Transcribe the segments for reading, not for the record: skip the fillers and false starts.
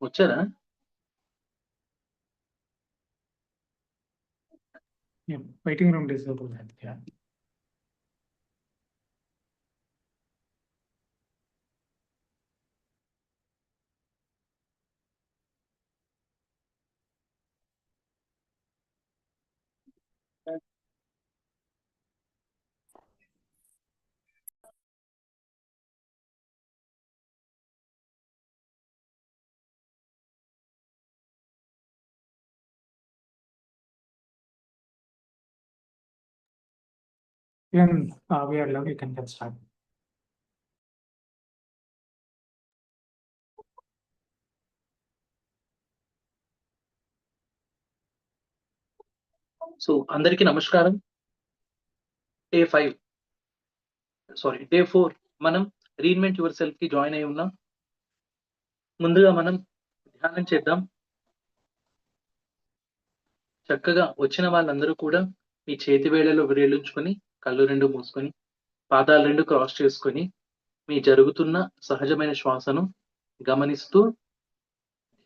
వచ్చారా? Yeah, waiting room disabled. Yeah. We are allowed, you can get started. So అందరికీ నమస్కారం. Day 4 మనం reinvent your self కి join అయి ఉన్నాం. ముందుగా మనం ధ్యానం చేద్దాం. చక్కగా వచ్చిన వాళ్ళందరూ కూడా మీ చేతి వేళ్ళలో విరేళించుకొని, కళ్ళు రెండు మూసుకొని, పాదాలు రెండు క్రాస్ చేసుకొని, మీ జరుగుతున్న సహజమైన శ్వాసను గమనిస్తూ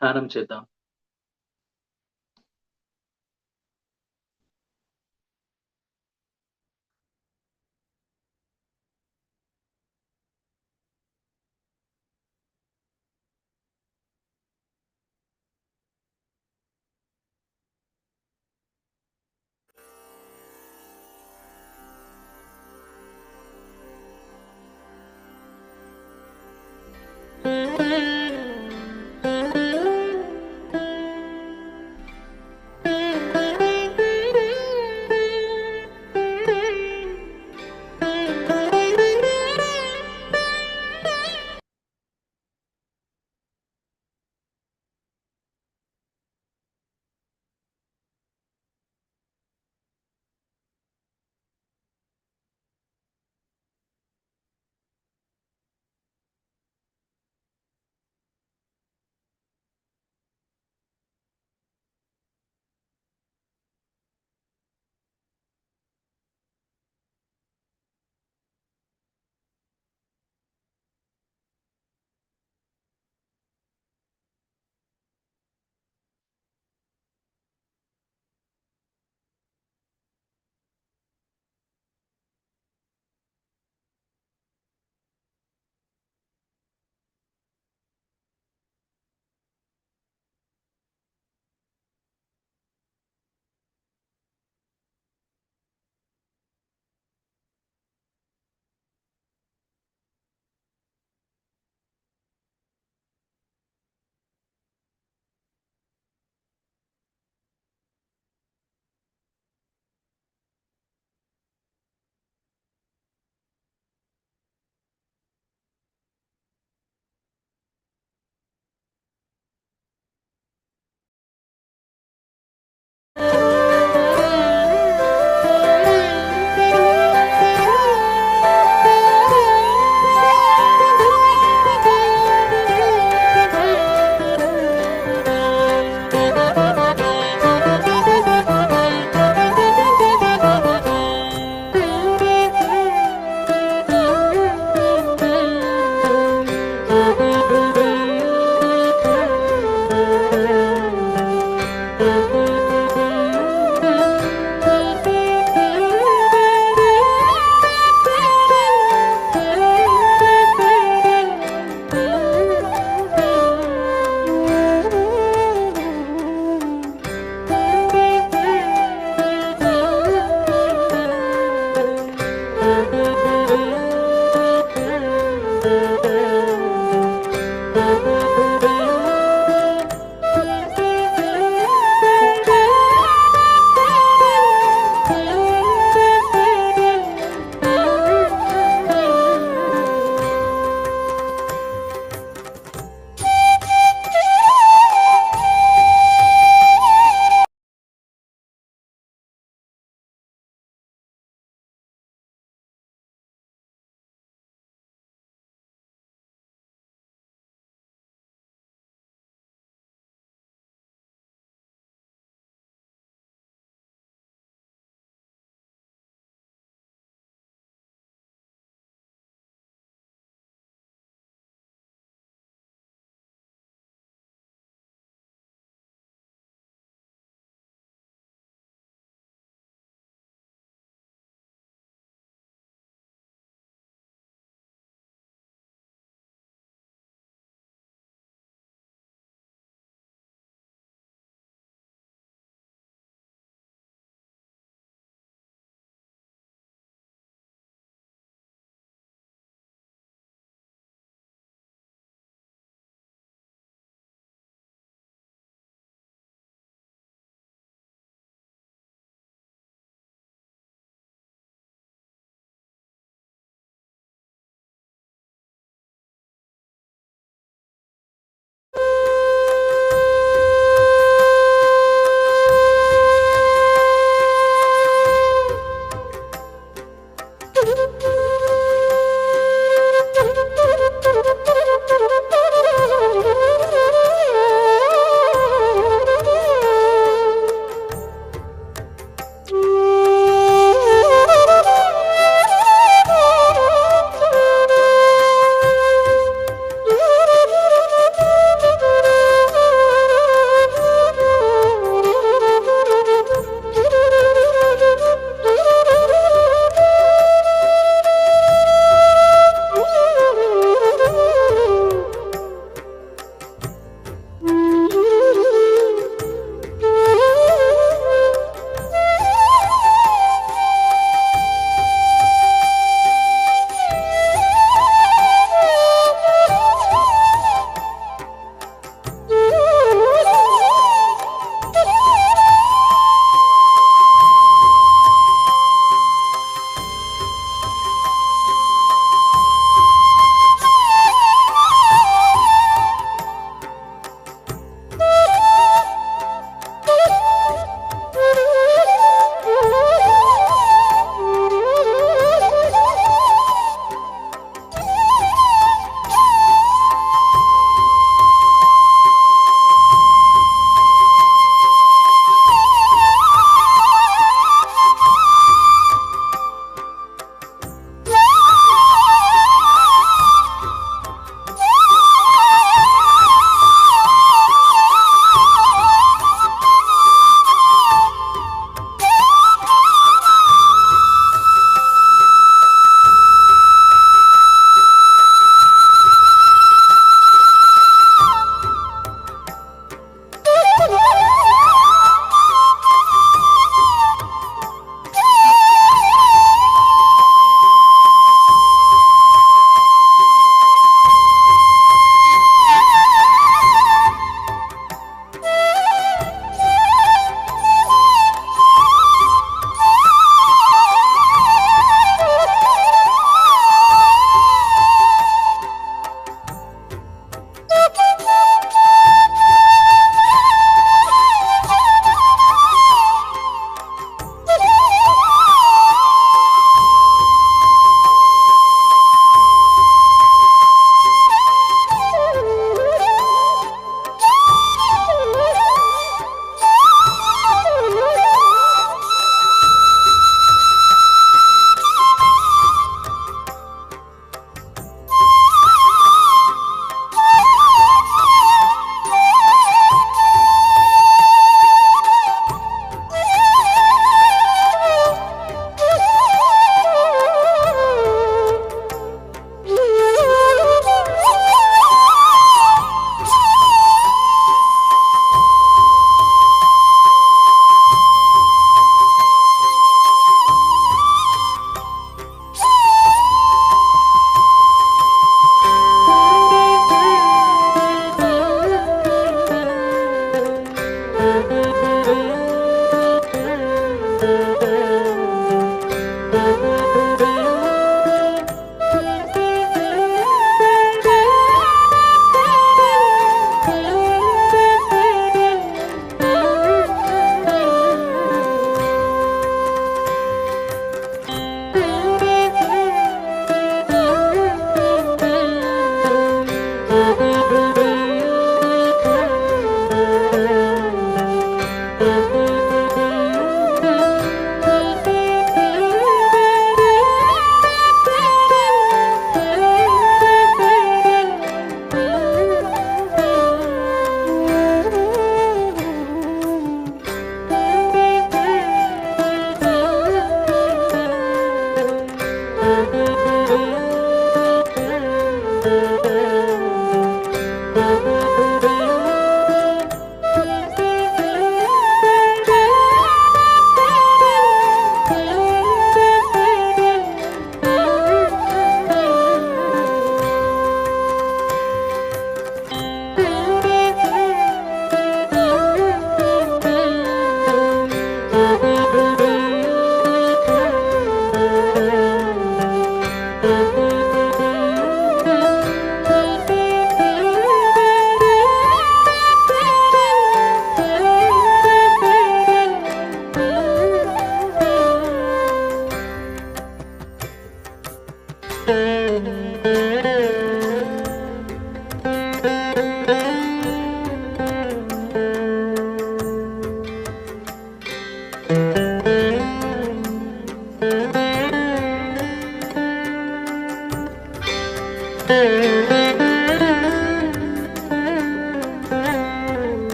ధ్యానం చేద్దాం.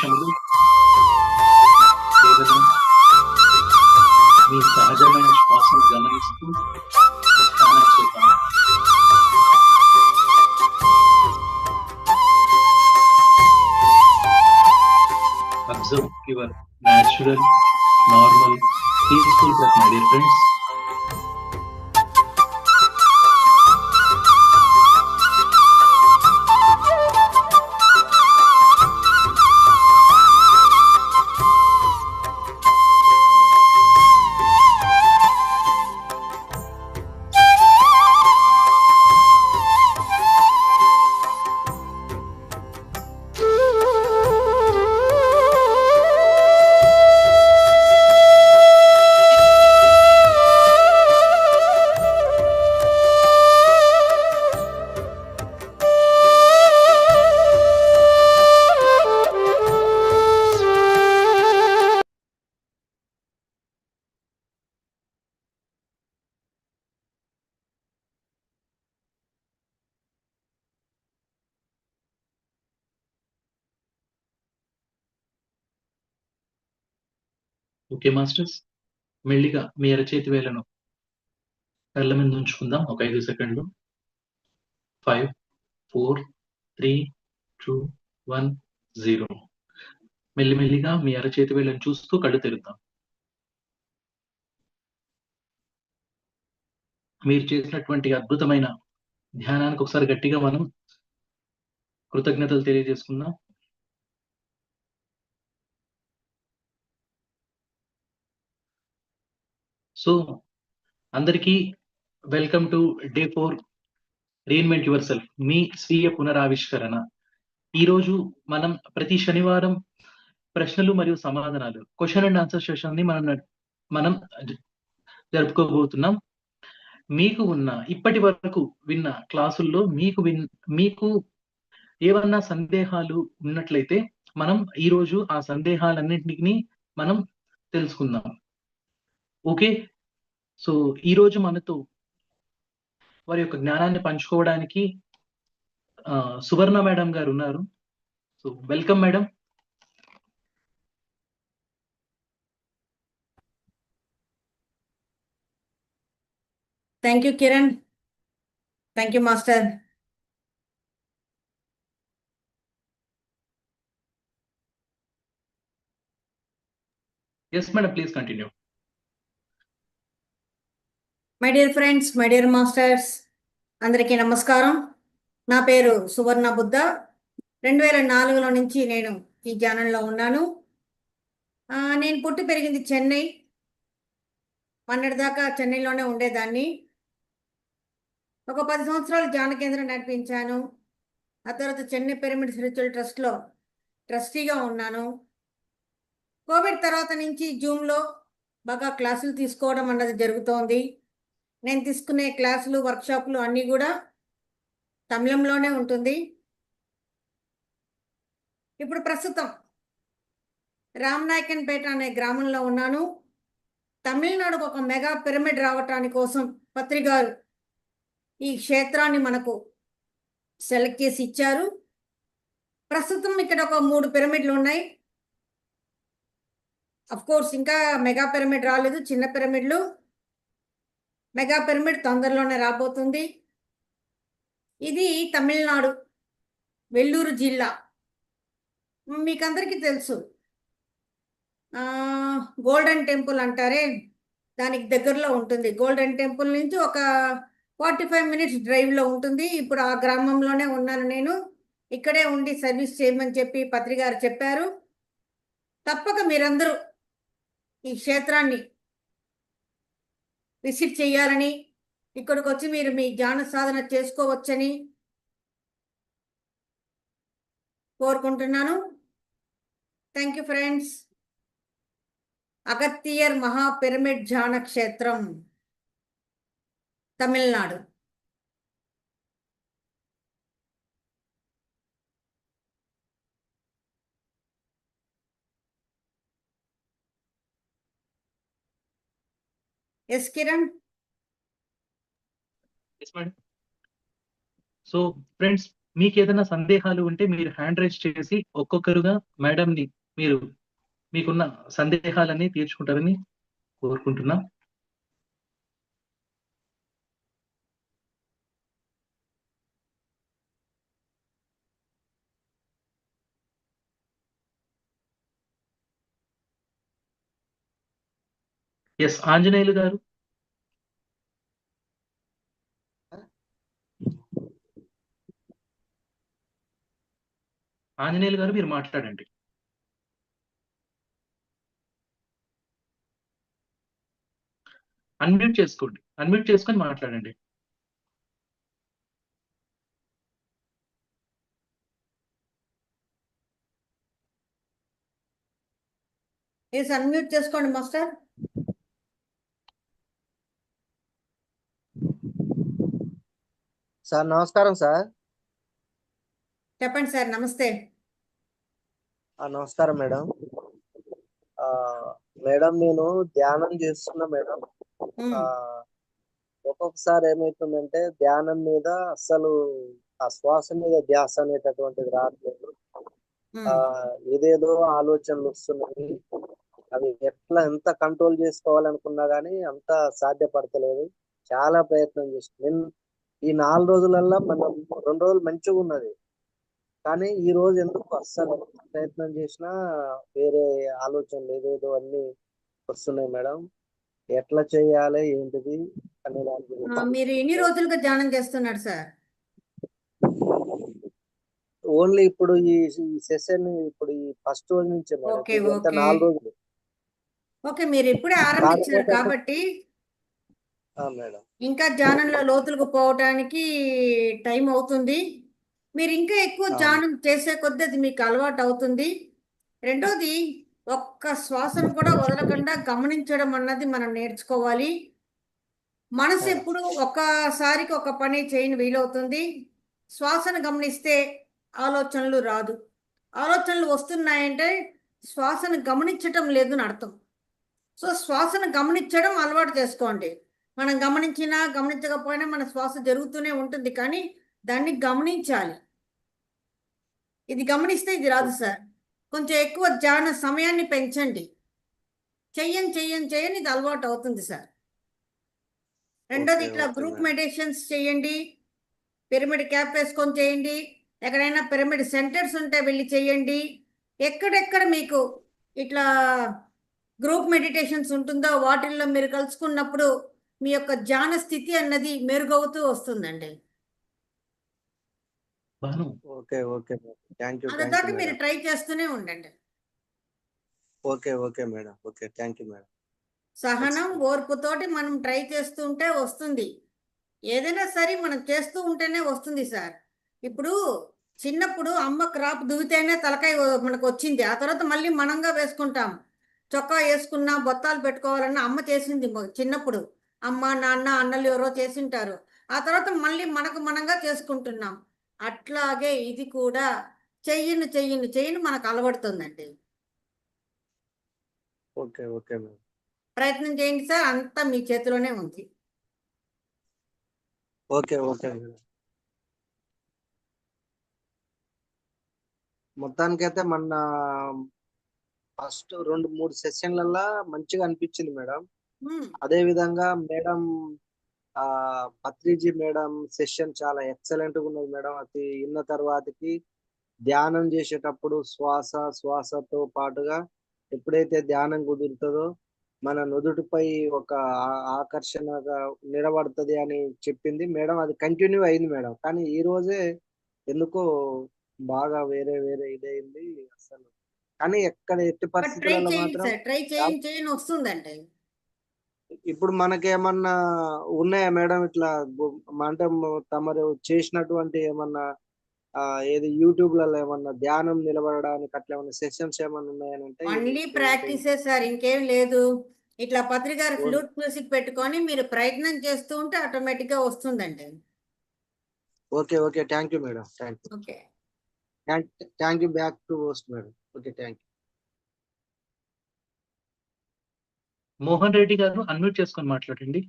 నిమిషములు కేవలం మీ సహజమైన శ్వాసను గమనిస్తూ ధ్యానం చేద్దాం. Observe your natural, normal, peaceful breath, my dear friends. Okay masters, మెల్లిగా మీ అరచేతి వేలను కళ్ళ మీద ఉంచుకుందాం ఒక 5 సెకండ్లు. 5, 4, 3, 2, 1, 0. మెల్లిమెల్లిగా మీ అరచేతి వేలను చూస్తూ కళ్ళు తెరుద్దాం. మీరు చేసినటువంటి అద్భుతమైన ధ్యానానికి ఒకసారి గట్టిగా మనం కృతజ్ఞతలు తెలియజేసుకుందాం. సో అందరికీ welcome to day 4 reinvent yourself, మీ స్వీయ పునరావిష్కరణ. ఈరోజు మనం ప్రతి శనివారం ప్రశ్నలు మరియు సమాధానాలు, క్వశ్చన్ అండ్ ఆన్సర్ సెషన్ ని మనం జరుపుకోబోతున్నాం. మీకు ఇప్పటి వరకు విన్న క్లాసుల్లో మీకు ఏమన్నా సందేహాలు ఉన్నట్లయితే మనం ఈరోజు ఆ సందేహాలన్నింటినీ మనం తెలుసుకుందాం. ఓకే, సో ఈరోజు మనతో వారి యొక్క జ్ఞానాన్ని పంచుకోవడానికి సువర్ణ మేడం గారు ఉన్నారు. So welcome madam. Thank you, Kiran. Thank you, Master. Yes, madam, please continue. My dear friends, my dear masters, అందరికీ నమస్కారం. నా పేరు సువర్ణ బుద్ధ. 2004లో నుంచి నేను ఈ ధ్యానంలో ఉన్నాను. నేను పుట్టి పెరిగింది చెన్నై. మొన్నటిదాకా చెన్నైలోనే ఉండేదాన్ని. ఒక 10 సంవత్సరాలు ధ్యాన కేంద్రం నడిపించాను. ఆ తర్వాత చెన్నై పిరమిడ్ స్పిరిచువల్ ట్రస్ట్లో ట్రస్టీగా ఉన్నాను. కోవిడ్ తర్వాత నుంచి జూమ్లో బాగా క్లాసులు తీసుకోవడం అన్నది జరుగుతోంది. నేను తీసుకునే క్లాసులు, వర్క్షాపులు అన్నీ కూడా తమిళంలోనే ఉంటుంది. ఇప్పుడు ప్రస్తుతం రామనాయకన్పేట అనే గ్రామంలో ఉన్నాను. తమిళనాడుకు ఒక మెగా పిరమిడ్ రావటానికి కోసం పత్రి గారు ఈ క్షేత్రాన్ని మనకు సెలెక్ట్ చేసి ఇచ్చారు. ప్రస్తుతం ఇక్కడ ఒక 3 పిరమిడ్లు ఉన్నాయి. అఫ్ కోర్స్ ఇంకా మెగా పిరమిడ్ రాలేదు, చిన్న పిరమిడ్లు. మెగా పిరమిడ్ తొందరలోనే రాబోతుంది. ఇది తమిళనాడు వెల్లూరు జిల్లా. మీకందరికీ తెలుసు, గోల్డెన్ టెంపుల్ అంటారే, దానికి దగ్గరలో ఉంటుంది. గోల్డెన్ టెంపుల్ నుంచి ఒక 45 మినిట్స్ డ్రైవ్లో ఉంటుంది. ఇప్పుడు ఆ గ్రామంలోనే ఉన్నాను నేను. ఇక్కడే ఉండి సర్వీస్ చేయమని చెప్పి పత్రి గారు చెప్పారు. తప్పక మీరందరూ ఈ క్షేత్రాన్ని విజిట్ చేయాలని, ఇక్కడికి వచ్చి మీరు మీ ధ్యాన సాధన చేసుకోవచ్చని కోరుకుంటున్నాను. Thank you friends. అగత్తియర్ మహా పిరమిడ్ ధ్యాన క్షేత్రం, Tamil Nadu. Yes Kiran. Yes, madam. So friends, మీకు ఏదైనా సందేహాలు ఉంటే మీరు హ్యాండ్ రైజ్ చేసి ఒక్కొక్కరుగా మేడంని మీరు మీకున్న సందేహాలన్నీ తీర్చుకుంటారని కోరుకుంటున్నాం. ఎస్ ఆంజనేయులు గారు. ఆంజనేయులు గారు మీరు మాట్లాడండి. అన్మ్యూట్ చేసుకోండి. అన్మ్యూట్ చేసుకొని మాట్లాడండి. ఎస్ అన్మ్యూట్ చేసుకోండి మాస్టర్. సార్ నమస్కారం సార్. చెప్పండి సార్. నమస్తే. నమస్కారం మేడం. మేడం నేను ధ్యానం చేస్తున్నా మేడం. ఒక్కొక్కసారి ఏమైతుందంటే ధ్యానం మీద అసలు ఆ శ్వాస మీద ధ్యాస అనేటటువంటిది రావట్లేదు. ఏదేదో ఆలోచనలు వస్తున్నాయి. అవి ఎంత కంట్రోల్ చేసుకోవాలనుకున్నా గానీ అంత సాధ్యపడతలేదు. చాలా ప్రయత్నం చేస్తున్నాను. ఈ 4 రోజులల్లో మనం 2 రోజులు మంచిగా ఉన్నది, కానీ ఈ రోజు ఎందుకు అస్సలు ప్రయత్నం చేసినా వేరే ఆలోచనలు ఏదేదో అన్ని వస్తున్నాయి మేడం. ఎట్లా చేయాలి ఏంటిది అనే దాని గురించి. మీరు ఎన్ని రోజులుగా ధ్యానం చేస్తున్నారు సార్? ఓన్లీ ఇప్పుడు ఈ సెషన్ ఇప్పుడు ఈ ఫస్ట్ రోజు నుంచే మేడం. ఓకే, ఇంత ఓకే. 4 రోజులు. ఓకే, మీరు ఇప్పుడే ఆరంభించారు కాబట్టి మేడం ఇంకా ధ్యానంలో లోతులకు పోవటానికి టైం అవుతుంది. మీరు ఇంకా ఎక్కువ ధ్యానం చేసే కొద్దీ అది మీకు అలవాటు అవుతుంది. రెండోది, ఒక్క శ్వాసను కూడా వదలకుండా గమనించడం అన్నది మనం నేర్చుకోవాలి. మనసు ఎప్పుడు ఒక్కసారికి ఒక పని చేయని వీలవుతుంది. శ్వాసను గమనిస్తే ఆలోచనలు రాదు. ఆలోచనలు వస్తున్నాయంటే శ్వాసను గమనించటం లేదు అని అర్థం. సో శ్వాసను గమనించడం అలవాటు చేసుకోండి. మనం గమనించినా గమనించకపోయినా మన శ్వాస జరుగుతూనే ఉంటుంది, కానీ దాన్ని గమనించాలి. ఇది గమనిస్తే ఇది రాదు సార్. కొంచెం ఎక్కువ ధ్యాన సమయాన్ని పెంచండి. చెయ్యని ఇది అలవాటు అవుతుంది సార్. రెండోది, ఇట్లా గ్రూప్ మెడిటేషన్స్ చేయండి. పిరమిడ్ క్యాప్ వేసుకొని చేయండి. ఎక్కడైనా పిరమిడ్ సెంటర్స్ ఉంటే వెళ్ళి చేయండి. ఎక్కడెక్కడ మీకు ఇట్లా గ్రూప్ మెడిటేషన్స్ ఉంటుందో వాటిల్లో మీరు కలుసుకున్నప్పుడు మీ యొక్క ధ్యాన స్థితి అన్నది మెరుగవుతూ వస్తుందండి. Okay okay thank you. అదాకా మీరు ట్రై చేస్తూనే ఉండండి. Okay okay madam. Okay thank you madam. సహనం, ఓర్పుతోటి మనం ట్రై చేస్తూ ఉంటే వస్తుంది. ఏదైనా సరే మనం చేస్తూ ఉంటేనే వస్తుంది సార్. ఇప్పుడు చిన్నప్పుడు అమ్మ క్రాప్ దువ్వితేనే తలకాయ మనకు వచ్చింది. ఆ తర్వాత మళ్ళీ మనంగా వేసుకుంటాం. చొక్కా వేసుకున్నా బొత్తాలు పెట్టుకోవాలన్న అమ్మ చేసింది చిన్నప్పుడు. అమ్మ, నాన్న, అన్నలు ఎవరో చేసింటారు. ఆ తర్వాత మళ్ళీ మనకు మనంగా చేసుకుంటున్నాం. అట్లాగే ఇది కూడా చెయ్యను మనకు అలవడుతుందండి. Okay okay madam. ప్రయత్నం చేయండి సార్. అంతా మీ చేతిలోనే ఉంది. Okay okay madam. మొత్తానికైతే మొన్న ఫస్ట్ 2-3 సెషన్లలో మంచిగా అనిపించింది మేడం. అదే విధంగా మేడం పత్రిజీ మేడం సెషన్ చాలా ఎక్సలెంట్ గా ఉన్నది మేడం. అది విన్న తర్వాతకి ధ్యానం చేసేటప్పుడు శ్వాసతో పాటుగా ఎప్పుడైతే ధ్యానం కుదురుతుందో మన నుదుటిపై ఒక ఆకర్షణగా నిలబడుతుంది అని చెప్పింది మేడం. అది కంటిన్యూ అయింది మేడం. కానీ ఈ రోజే ఎందుకో బాగా వేరే ఇదైంది అసలు. కానీ ఎక్కడ ఎట్టి పరిస్థితులలో మాత్రం ట్రై చేయండి వస్తుందండి. ఇప్పుడు మనకేమన్నా ఉన్నాయా మేడం ఇట్లా అంటే తమరు చేసినటువంటి ఏమన్నా ఏది యూట్యూబ్ లలో ఏమన్నా ధ్యానం నిలబడడానికి అట్లా ఏమన్నా సెషన్స్ ఏమన్నా ఉన్నాయనంటే? ఓన్లీ ప్రాక్టీసే సార్, ఇంకేం లేదు. ఇట్లా పత్రికారు ఫ్లూట్ మ్యూజిక్ పెట్టుకొని మీరు ప్రయత్నం చేస్తూ ఉంటే ఆటోమేటిక్ గా వస్తుందండి. Okay okay thank you madam. Thank you. Okay, thank you. Back to host madam. Okay thank you. Mohan Reddy గారు అన్మ్యూట్ చేసుకొని మాట్లాడండి.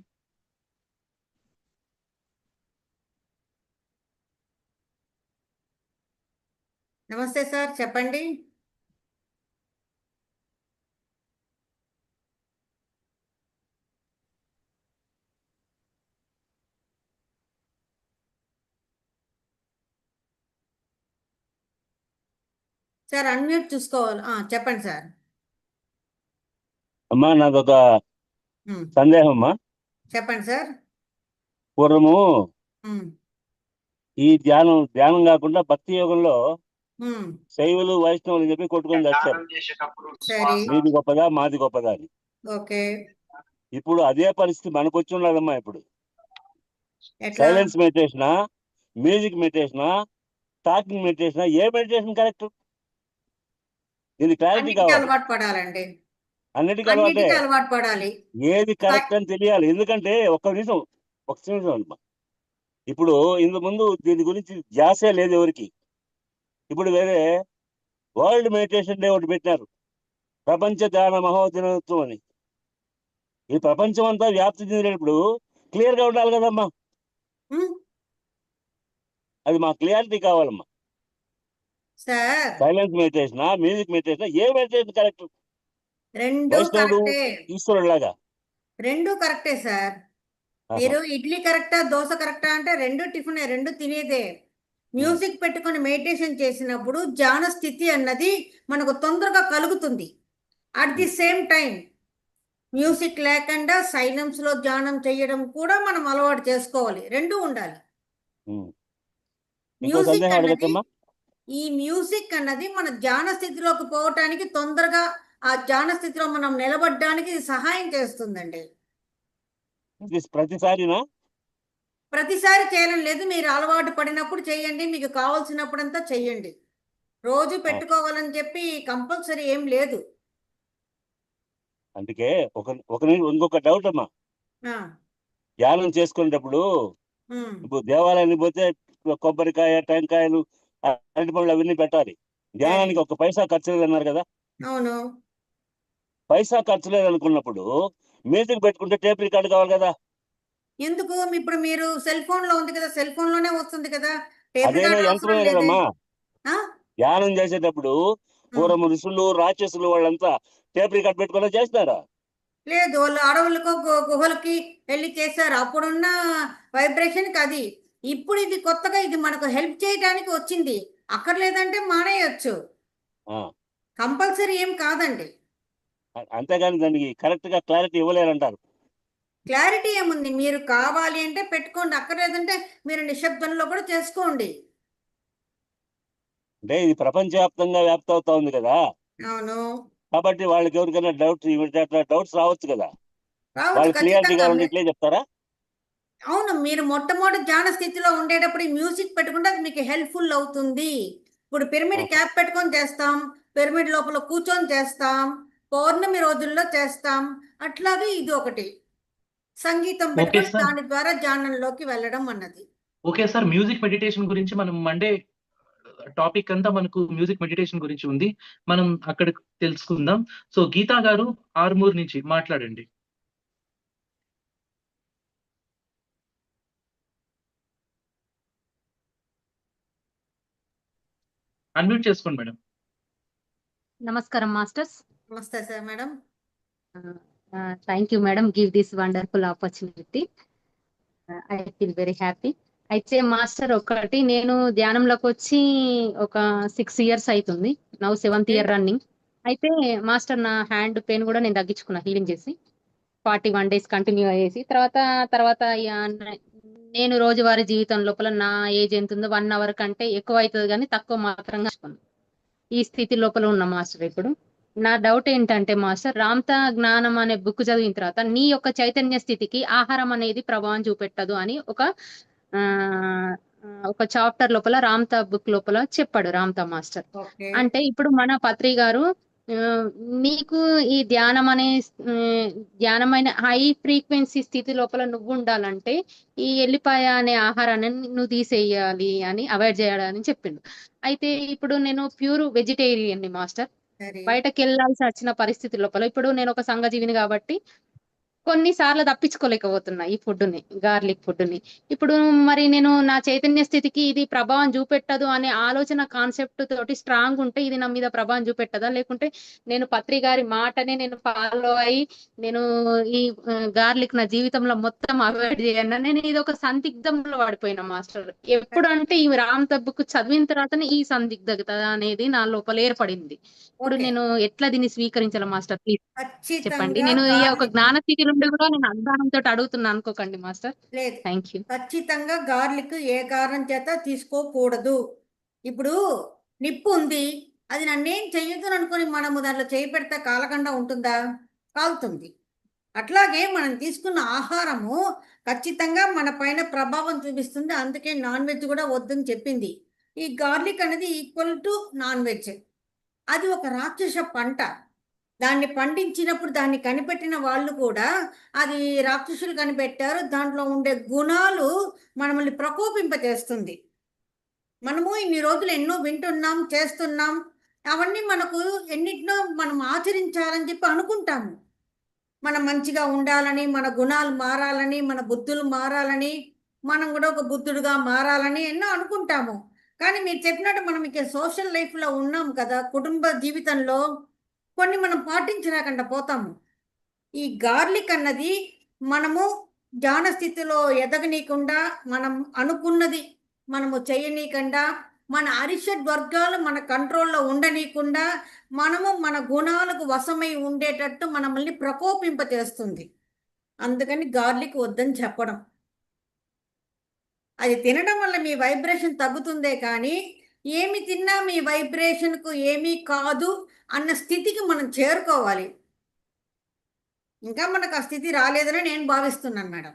నమస్తే సార్, చెప్పండి. సార్ అన్మ్యూట్ చూసుకోవాలి. చెప్పండి సార్. అమ్మా నాదొక ఉమ్, సందేహం అమ్మా. చెప్పండి సార్. పూర్వము ఉమ్, ఈ ధ్యానం కాకుండా భక్తి యోగంలో ఉమ్, శైవులు వైష్ణవులు చెప్పి కొట్టుకొని వచ్చారు. సరే, మీది గొప్పదా మాది గొప్పదా అని. ఓకే. ఇప్పుడు అదే పరిస్థితి మనకు వచ్చి ఉన్నదమ్మా. ఇప్పుడు ఎట్లా? సైలెన్స్ మెడిటేషనా, మ్యూజిక్ మెడిటేషనా, టాకింగ్ మెడిటేషనా, ఏ మెడిటేషన్ కరెక్ట్? దీని క్లారిటీ అన్నిటికీ కావాలి. అలవాటు పడాలండి. అన్నిటికీ అలవాటే. అన్నిటికీ అలవాటు పడాలి. ఏది కరెక్ట్ అని తెలియాలి. ఎందుకంటే ఒక్క నిమిషం అమ్మా. ఇప్పుడు ఇంతకు ముందు దీని గురించి ధ్యాసే లేదు ఎవరికి. ఇప్పుడు వేరే వరల్డ్ మెడిటేషన్ డే ఒకటి పెట్టినారు, ప్రపంచ ధ్యాన మహోదినోత్సవం అని. ఈ ప్రపంచం అంతా వ్యాప్తి చెందినప్పుడు క్లియర్ గా ఉండాలి కదమ్మా. ఉమ్, అది మా క్లియారిటీ కావాలమ్మా. సార్ సైలెన్స్ మెడిటేషనా, మ్యూజిక్ మెడిటేషనా, ఏ మెడిటేషన్ కరెక్ట్? రెండు వైష్ణవుడు కరెక్టే. ఈశ్వరుడు లాగా. రెండు కరెక్టే సార్. మీరు ఇడ్లీ కరెక్టా, దోశ కరెక్టా అంటే రెండు టిఫినే, రెండు తినేదే. మ్యూజిక్ పెట్టుకొని మెడిటేషన్ చేసినప్పుడు ధ్యాన స్థితి అన్నది మనకు తొందరగా కలుగుతుంది. At the same time music లేకుండా సైలెన్స్ లో ధ్యానం చేయడం కూడా మనం అలవాటు చేసుకోవాలి. రెండు ఉండాలి. ఇంకో మ్యూజిక్ సందేహం అన్నది అడగచ్చమ్మా. ఈ మ్యూజిక్ అన్నది మన ధ్యాన స్థితిలోకి పోవటానికి, తొందరగా ఆ ధ్యాన స్థితిలో మనం నిలబడడానికి ఇది సహాయం చేస్తుందండి. ప్రతిసారినా? ప్రతిసారి చేయడం లేదు, మీరు అలవాటు పడినప్పుడు చేయండి, మీకు కావాల్సినప్పుడంతా చెయ్యండి. రోజు పెట్టుకోవాలని చెప్పి కంపల్సరీ ఏం లేదు. అందుకే ఇంకొక డౌట్ అమ్మా. ఆ, ధ్యానం చేసుకునేటప్పుడు ఉమ్, ఇప్పుడు దేవాలయానికి పోతే కొబ్బరికాయ, టెంకాయలు, అరటి పళ్ళు అవన్నీ పెట్టాలి. ధ్యానానికి ఒక పైసా ఖర్చు లేదన్నారు కదా. అవును. పైసా ఖర్చు లేదనుకున్నప్పుడు మ్యూజిక్ పెట్టుకుంటే టేప్ రికార్డు కావాలి కదా. ఎందుకు? ఇప్పుడు మీరు సెల్ ఫోన్ లో ఉంది కదా, సెల్ ఫోన్ లోనే వస్తుంది కదా, టేప్ అదేనా రికార్డర్ అవసరం యంత్రమే లేదే. కదమ్మా. ఆ? ధ్యానం చేసేటప్పుడు పూర్వం ఋషులు, రాక్షసులు వాళ్ళంతా టేప్ రికార్డ్ పెట్టుకుని చేస్తారా? లేదు, వాళ్ళు అడవులకు గుహలకి వెళ్ళి చేశారు. అప్పుడున్న వైబ్రేషన్కి అది. ఇప్పుడు ఇది కొత్తగా, ఇది మనకు హెల్ప్ చేయడానికి వచ్చింది. అక్కర్లేదంటే మానేయచ్చు, కంపల్సరీ ఏం కాదండి. అంతేగాని దానికి కరెక్ట్ గా క్లారిటీ ఇవ్వలేరంటారు. క్లారిటీ ఏముంది? మీరు కావాలి అంటే పెట్టుకోండి, అక్కర్లేదంటే మీరు నిశ్శబ్దంలో కూడా చేసుకోండి. అంటే ఇది ప్రపంచవ్యాప్తంగా వ్యాప్తి అవుతా ఉంది కదా. అవును, కాబట్టి వాళ్ళకి ఎవరికైనా డౌట్స్ రావచ్చు కదా. రావచ్చు వాళ్ళు క్లియారిటీ ఖచ్చితంగా. కావాలంటే ఇట్లే చెప్తారా? అవును, మీరు మొట్టమొదటి ధ్యాన స్థితిలో ఉండేటప్పుడు ఈ మ్యూజిక్ పెట్టుకుంటే అది మీకు హెల్ప్ఫుల్ అవుతుంది. ఇప్పుడు పిరమిడ్ క్యాప్ పెట్టుకొని చేస్తాం, పిరమిడ్ లోపల కూర్చొని చేస్తాం, పౌర్ణమి రోజుల్లో చేస్తాం. అట్లాగే ఇది ఒకటి సంగీతం ఓకే పెట్టుకొని సార్. దాని ద్వారా ధ్యానంలోకి వెళ్ళడం అన్నది. ఓకే సార్, మ్యూజిక్ మెడిటేషన్ గురించి మనం మండే టాపిక్ అంతా మనకు మ్యూజిక్ మెడిటేషన్ గురించి ఉంది, మనం అక్కడ తెలుసుకుందాం. సో గీతా గారు ఆర్మూర్ నుంచి మాట్లాడండి. అన్మ్యూట్ చేసుకోండి మేడం. నమస్కారం మాస్టర్స్. నమస్తే sir madam. Thank you madam, give this wonderful opportunity. I feel very happy. అయితే మాస్టర్ ఒకటి, నేను ధ్యానంలోకి వచ్చి ఒక 6 years అవుతుంది, నౌ 7th year రన్నింగ్. అయితే మాస్టర్ నా హ్యాండ్ పెయిన్ కూడా నేను తగ్గించుకున్నా, హీలింగ్ చేసి 41 days కంటిన్యూ అయ్యేసి తర్వాత నేను రోజువారీ జీవితం లోపల నా ఏజ్ ఎంత ఉందో 1 hour కంటే ఎక్కువ అవుతుంది కానీ తక్కువ మాత్రంగా ఈ స్థితి లోపల ఉన్న మాస్టర్. ఇప్పుడు నా డౌట్ ఏంటంటే మాస్టర్, రామ్తా జ్ఞానం అనే బుక్ చదివిన తర్వాత నీ యొక్క చైతన్య స్థితికి ఆహారం అనేది ప్రభావం చూపెట్టదు అని ఒక చాప్టర్ లోపల రామ్తా బుక్ లోపల చెప్పాడు రామ్తా మాస్టర్. అంటే ఇప్పుడు మన పత్రి గారు నీకు ఈ ధ్యానమైన హై ఫ్రీక్వెన్సీ స్థితి లోపల నువ్వు ఉండాలంటే ఈ ఎల్లిపాయ అనే ఆహారాన్ని నువ్వు తీసేయాలి అని, అవాయిడ్ చేయాలని చెప్పిండు. అయితే ఇప్పుడు నేను ప్యూర్ వెజిటేరియన్ ని మాస్టర్, బయటకు వెళ్ళాల్సి వచ్చిన పరిస్థితి లోపల ఇప్పుడు నేను ఒక సంఘజీవిని కాబట్టి కొన్నిసార్లు తప్పించుకోలేకపోతున్నా ఈ ఫుడ్ని, గార్లిక్ ఫుడ్ని. ఇప్పుడు మరి నేను నా చైతన్య స్థితికి ఇది ప్రభావం చూపెట్టదు అనే ఆలోచన కాన్సెప్ట్ తోటి స్ట్రాంగ్ ఉంటే ఇది నా మీద ప్రభావం చూపెట్టదా? లేకుంటే నేను పత్రి గారి మాటనే నేను ఫాలో అయ్యి నేను ఈ గార్లిక్ నా జీవితంలో మొత్తం అవాయిడ్ చేయను. నేను ఇది ఒక సందిగ్ధంలో పడిపోయిన మాస్టర్. ఎప్పుడు అంటే ఈ రామ్ తబ్బుకు చదివిన తర్వాతనే ఈ సందిగ్ధత అనేది నా లోపల ఏర్పడింది. ఇప్పుడు ఓకే. నేను ఎట్లా దీన్ని స్వీకరించాలి మాస్టర్? ప్లీజ్ చెప్పండి. ఖచ్చితంగా నేను ఈ ఒక గార్లిక్ జ్ఞాన స్థితి నుండి కూడా నేను అజ్ఞానంతో అడుగుతున్నా అనుకోకండి మాస్టర్. లేదు. Thank you. ఖచ్చితంగా గార్లిక్ ఏ కారణం చేత తీసుకోకూడదు. ఇప్పుడు నిప్పు ఉంది, అది నన్నేం చెయ్యదు అనుకుని మనము దాంట్లో చేయి పెడితే కాలకుండా ఉంటుందా? కాలుతుంది. అట్లాగే మనం తీసుకున్న ఆహారము ఖచ్చితంగా మన పైన ప్రభావం చూపిస్తుంది. అందుకే నాన్ వెజ్ కూడా వద్దని చెప్పింది. ఈ గార్లిక్ అనేది ఈక్వల్ టు నాన్ వెజ్. అది ఒక రాక్షస పంట. దాన్ని పండించినప్పుడు దాన్ని కనిపెట్టిన వాళ్ళు కూడా అది రాక్షసులు కనిపెట్టారు. దాంట్లో ఉండే గుణాలు మనల్ని ప్రకోపింపజేస్తుంది. మనము ఇన్ని రోజులు ఎన్నో వింటున్నాం, చేస్తున్నాం. అవన్నీ మనకు ఎన్నిటినో మనం ఆచరించాలని చెప్పి అనుకుంటాము. మనం మంచిగా ఉండాలని, మన గుణాలు మారాలని, మన బుద్ధులు మారాలని, మనం కూడా ఒక బుద్ధుడుగా మారాలని ఎన్నో అనుకుంటాము. కానీ మీరు చెప్పినట్టు మనం ఇక సోషల్ లైఫ్లో ఉన్నాం కదా, కుటుంబ జీవితంలో కొన్ని మనం పాటించలేకుండా పోతాము. ఈ గార్లిక్ అన్నది మనము ధ్యాన స్థితిలో ఎదగనీయకుండా, మనం అనుకున్నది మనము చేయనీయకుండా, మన అరిషడ్ వర్గాలు మన కంట్రోల్లో ఉండనీయకుండా, మనము మన గుణాలకు వశమై ఉండేటట్టు మనల్ని ప్రకోపింపచేస్తుంది. అందుకని గార్లిక్ వద్దని చెప్పడం. అది తినడం వల్ల మీ వైబ్రేషన్ తగ్గుతుందే కానీ ఏమి తిన్నా మీ వైబ్రేషన్కు ఏమీ కాదు అన్న స్థితికి మనం చేరుకోవాలి. ఇంకా మనకు ఆ స్థితి రాలేదని నేను భావిస్తున్నాను madam.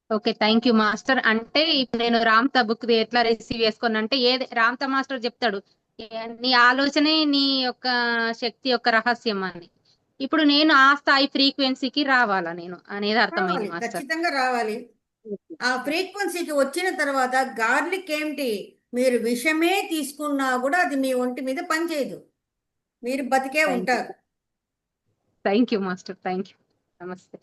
Okay, thank you master. అంటే ఇప్పుడు నేను రామ్తా బుక్ ఎట్లా రిసీవ్ చేసుకున్నా అంటే రామ్తా మాస్టర్ చెప్తాడు నీ ఆలోచనే నీ యొక్క శక్తి యొక్క రహస్యం అని. ఇప్పుడు నేను ఆ స్థాయి ఫ్రీక్వెన్సీకి రావాలా నేను అనేది అర్థమైంది రావాలి, మాస్టర్. ఖచ్చితంగా రావాలి. ఆ ఫ్రీక్వెన్సీకి వచ్చిన తర్వాత గార్లిక్ ఏమిటి, మీరు విషమే తీసుకున్నా కూడా అది మీ ఒంటి మీద పనిచేయదు, మీరు బతికే ఉంటారు. Thank you master, thank you. నమస్తే.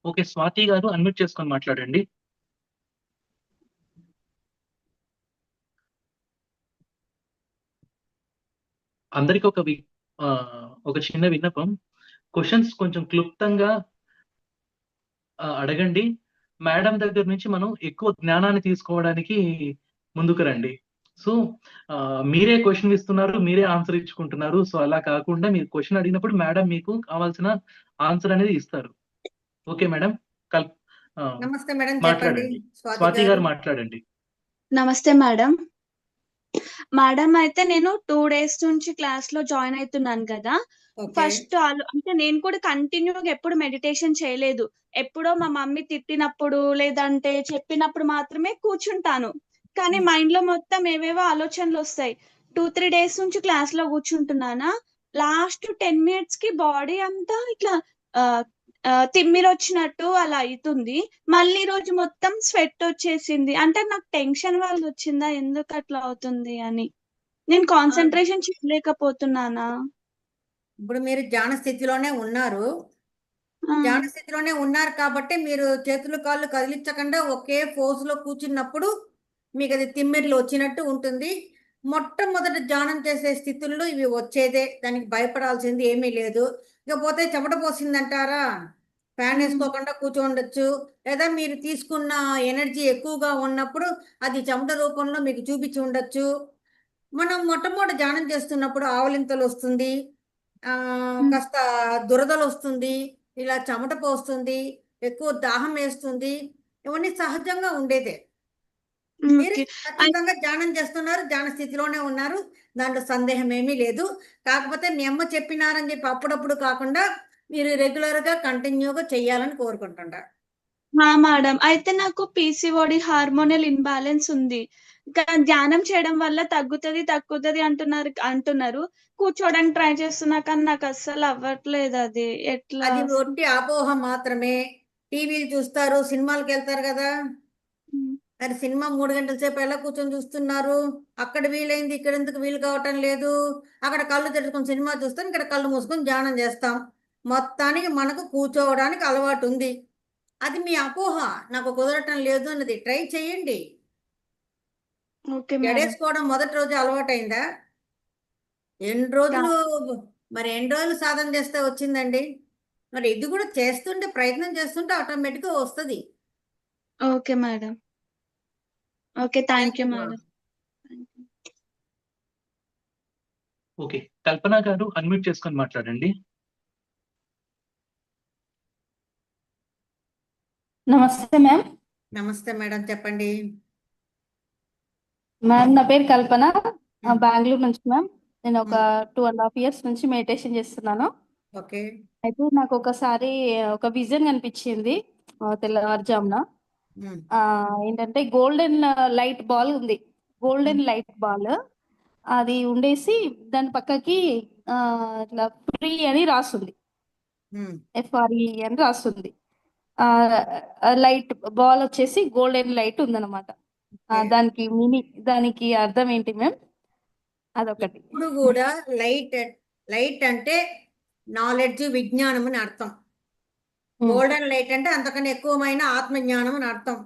ఓకే, స్వాతి గారు అన్మ్యూట్ చేసుకొని మాట్లాడండి. అందరికి ఒక చిన్న విన్నపం, క్వశ్చన్స్ కొంచెం క్లుప్తంగా అడగండి. మేడం దగ్గర నుంచి మనం ఎక్కువ జ్ఞానాన్ని తీసుకోవడానికి ముందుకు రండి. సో మీరే క్వశ్చన్ ఇస్తున్నారు, మీరే ఆన్సర్ ఇచ్చుకుంటున్నారు. సో అలా కాకుండా మీరు క్వశ్చన్ అడిగినప్పుడు మేడం మీకు కావాల్సిన ఆన్సర్ అనేది ఇస్తారు. ఓకే మేడం, నమస్తే మేడం, చెప్పండి. మాట్లాడండి. స్వాతి గారు మాట్లాడండి. నమస్తే మేడం. మేడం అయితే నేను 2 days నుంచి క్లాస్ లో జాయిన్ అవుతున్నాను కదా. ఫస్ట్ అంటే నేను కూడా కంటిన్యూగా ఎప్పుడు మెడిటేషన్ చేయలేదు. ఎప్పుడో మా మమ్మీ తిట్టినప్పుడు లేదంటే చెప్పినప్పుడు మాత్రమే కూర్చుంటాను. కానీ మైండ్ లో మొత్తం ఏవేవో ఆలోచనలు వస్తాయి. 2-3 days నుంచి క్లాస్ లో కూర్చుంటున్నానా, లాస్ట్ 10 minutes కి బాడీ అంతా ఇట్లా తిమ్మిరి వచ్చినట్టు అలా అవుతుంది. మళ్ళీ రోజు మొత్తం స్వెట్ వచ్చేసింది. అంటే నాకు టెన్షన్ వల్ల వచ్చిందా, ఎందుకు అట్లా అవుతుంది అని. నేను కాన్సన్ట్రేషన్ చేయలేకపోతున్నానా. ఇప్పుడు మీరు ధ్యాన స్థితిలోనే ఉన్నారు. ధ్యాన స్థితిలోనే ఉన్నారు కాబట్టి మీరు చేతులు కాళ్ళు కదిలించకుండా ఒకే పోజ్ లో కూర్చున్నప్పుడు మీకు అది తిమ్మిర్లు వచ్చినట్టు ఉంటుంది. మొట్టమొదటి ధ్యానం చేసే స్థితుల్లో ఇవి వచ్చేదే, దానికి భయపడాల్సింది ఏమీ లేదు. ఇకపోతే చెమట పోసిందంటారా, ఫ్యాన్ వేసుకోకుండా కూర్చోండొచ్చు, లేదా మీరు తీసుకున్న ఎనర్జీ ఎక్కువగా ఉన్నప్పుడు అది చెమట రూపంలో మీకు చూపించి ఉండొచ్చు. మనం మొట్టమొదటి ధ్యానం చేస్తున్నప్పుడు ఆవలింతలు వస్తుంది, కాస్త దురదలు వస్తుంది, ఇలా చెమట పోస్తుంది, ఎక్కువ దాహం వేస్తుంది. ఇవన్నీ సహజంగా ఉండేదే. మీరు ఖచ్చితంగా ధ్యానం చేస్తున్నారు, ధ్యాన స్థితిలోనే ఉన్నారు, దాంట్లో సందేహం ఏమీ లేదు. కాకపోతే మీ అమ్మ చెప్పినారని చెప్పి అప్పుడప్పుడు కాకుండా మీరు రెగ్యులర్ గా కంటిన్యూగా చెయ్యాలని కోరుకుంటుంటారు. మేడం, అయితే నాకు పీసీఓడి హార్మోనల్ ఇంబ్యాలెన్స్ ఉంది. ధ్యానం చేయడం వల్ల తగ్గుతుంది అంటున్నారు. కూర్చోడానికి ట్రై చేస్తున్నా కానీ నాకు అస్సలు అవ్వట్లేదు. అది ఎట్లా? అది ఒట్టి అపోహ మాత్రమే. టీవీలు చూస్తారు, సినిమాలకు వెళ్తారు కదా, మరి సినిమా 3 గంటల సేపు ఎలా కూర్చొని చూస్తున్నారు? అక్కడ వీలైంది ఇక్కడ ఎందుకు వీలు కావటం లేదు? అక్కడ కళ్ళు తెరుచుకొని సినిమా చూస్తాం, ఇక్కడ కళ్ళు మూసుకొని ధ్యానం చేస్తాం. మొత్తానికి మనకు కూర్చోవడానికి అలవాటు ఉంది. అది మీ అపోహ, నాకు కుదరటం లేదు అన్నది. ట్రై చేయండి. Okay madam. జడేసుకోవడం మొదటి రోజు అలవాటైందా? ఎన్ని రోజులు సాధన చేస్తే వచ్చిందండి? మరి ఇది కూడా చేస్తుంటే, ప్రయత్నం చేస్తుంటే ఆటోమేటిక్గా వస్తుంది. Okay madam. Okay, thank you madam. Okay, Kalpana గారు అన్మ్యూట్ చేసుకొని మాట్లాడండి. నమస్తే మ్యామ్. నమస్తే మేడం, చెప్పండి. మ్యామ్ నా పేరు కల్పన, బెంగళూరు నుంచి మ్యామ్. నేను ఒక 2.5 years నుంచి మెడిటేషన్ చేస్తున్నాను. ఓకే. అయితే నాకు ఒకసారి ఒక విజన్ కనిపించింది తెల్లవారుజామున. ఏంటంటే గోల్డెన్ లైట్ బాల్ ఉంది, గోల్డెన్ లైట్ బాల్ అది ఉండేసి దాని పక్కకి ఇట్లా ఫ్రీ అని రాస్తుంది, FRE అని రాస్తుంది. లైట్ బాల్ వచ్చేసి గోల్డెన్ లైట్ ఉందన్నమాట. దానికి అర్థం ఏంటి మ్యామ్? అదొకటి. ఇప్పుడు కూడా లైట్ అంటే నాలెడ్జ్, విజ్ఞానం అని అర్థం. గోల్డెన్ లైట్ అంటే అంతకన్నా ఎక్కువమైన ఆత్మజ్ఞానం అని అర్థం.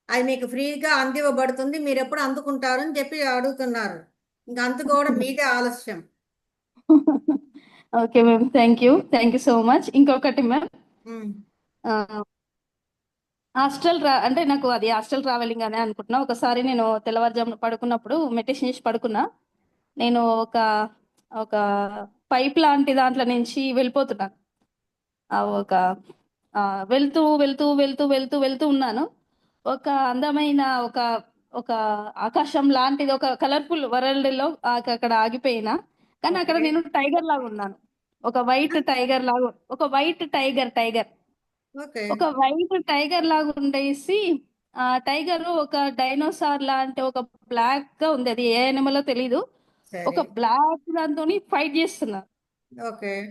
అది మీకు ఫ్రీగా అందివ్వబడుతుంది, మీరు ఎప్పుడు అందుకుంటారు అని చెప్పి అడుగుతున్నారు. ఇంకా అందుకోవడం మీదే ఆలస్యం. Okay ma'am, thank you so much. ఇంకొకటి మ్యామ్, అంటే నాకు అది హాస్టల్ ట్రావెలింగ్ అనే అనుకుంటున్నా. ఒకసారి నేను తెల్లవారుజామున పడుకున్నప్పుడు మెడిటేషన్ చేసి పడుకున్నా. నేను ఒక పైప్ లాంటి దాంట్లో నుంచి వెళ్ళిపోతున్నాను. వెళ్తూ వెళ్తూ వెళ్తూ వెళ్తూ వెళ్తూ ఉన్నాను. ఒక అందమైన ఒక ఆకాశం లాంటిది, ఒక కలర్ఫుల్ వరల్డ్ లో అక్కడ ఆగిపోయినా. కానీ అక్కడ నేను టైగర్ లాగా ఉన్నాను, ఒక వైట్ టైగర్ లాగా, ఒక వైట్ టైగర్ లాగా ఉండేసి, ఆ టైగర్ ఒక డైనోసార్ లాంటి ఒక బ్లాక్ గా ఉంది, అది ఏ ఎనిమలో తెలీదు, ఒక బ్లాక్ దాంతో ఫైట్ చేస్తున్నా.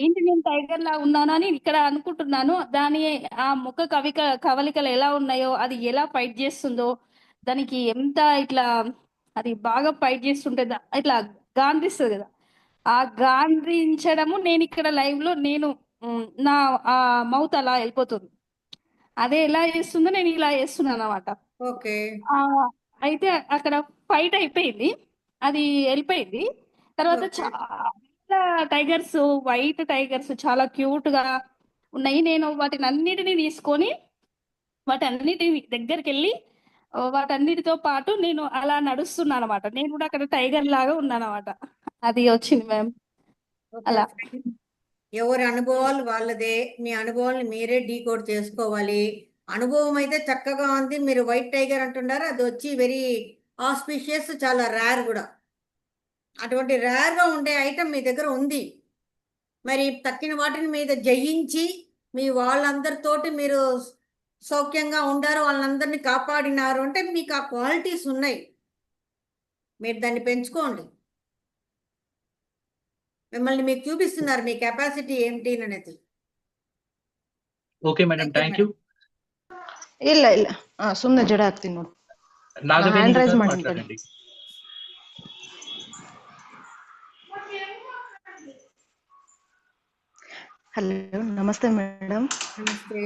ఏంటి నేను టైగర్ లా ఉన్నాను అని ఇక్కడ అనుకుంటున్నాను. ఆ ముఖ కవలికలు ఎలా ఉన్నాయో, అది ఎలా ఫైట్ చేస్తుందో, దానికి ఎంత ఇట్లా అది బాగా ఫైట్ చేస్తుంటే ఇట్లా గాంధిస్తుంది కదా, ఆ గాంధించడము నేను ఇక్కడ లైవ్ లో నేను నా ఆ మౌత్ అలా వెళ్ళిపోతుంది. అదే ఎలా చేస్తుందో నేను ఇలా చేస్తున్నాను అన్నమాట. అయితే అక్కడ ఫైట్ అయిపోయింది, అది వెళ్ళిపోయింది. తర్వాత చాలా టైగర్స్, వైట్ టైగర్స్ చాలా క్యూట్ గా ఉన్నాయి. నేను వాటిని అన్నిటిని తీసుకొని వాటన్నిటి దగ్గరికి వెళ్ళి వాటన్నిటితో పాటు నేను అలా నడుస్తున్నాను అనమాట. నేను కూడా అక్కడ టైగర్ లాగా ఉన్నాను అనమాట. అది వచ్చింది మ్యామ్. అలా ఎవరి అనుభవాలు వాళ్ళదే, మీ అనుభవాలను మీరే డీకోడ్ చేసుకోవాలి. అనుభవం అయితే చక్కగా ఉంది, మీరు వైట్ టైగర్ అంటున్నారు, అది వచ్చి వెరీ ఆస్పిషియస్, చాలా రేర్ కూడా. అటువంటి రేర్గా ఉండే ఐటమ్ మీ దగ్గర ఉంది. మరి తక్కిన వాటిని మీద జయించి మీ వాళ్ళందరితోటి మీరు సౌఖ్యంగా ఉండారు, వాళ్ళందరినీ కాపాడినారు అంటే మీకు ఆ క్వాలిటీస్ ఉన్నాయి. మీరు దాన్ని పెంచుకోండి. మిమ్మల్ని మీకు చూపిస్తున్నారు మీ కెపాసిటీ ఏంటి అనేది. Okay madam, thank you. ಇಲ್ಲ ಸುಮ್ಮನೆ ಜಡ ಹಾಕ್ತೀನಿ ನೋಡಿ. ಹ್ಯಾಂಡ್ ರೈಸ್ ಮಾಡಿ. హలో, నమస్తే మేడం. నమస్తే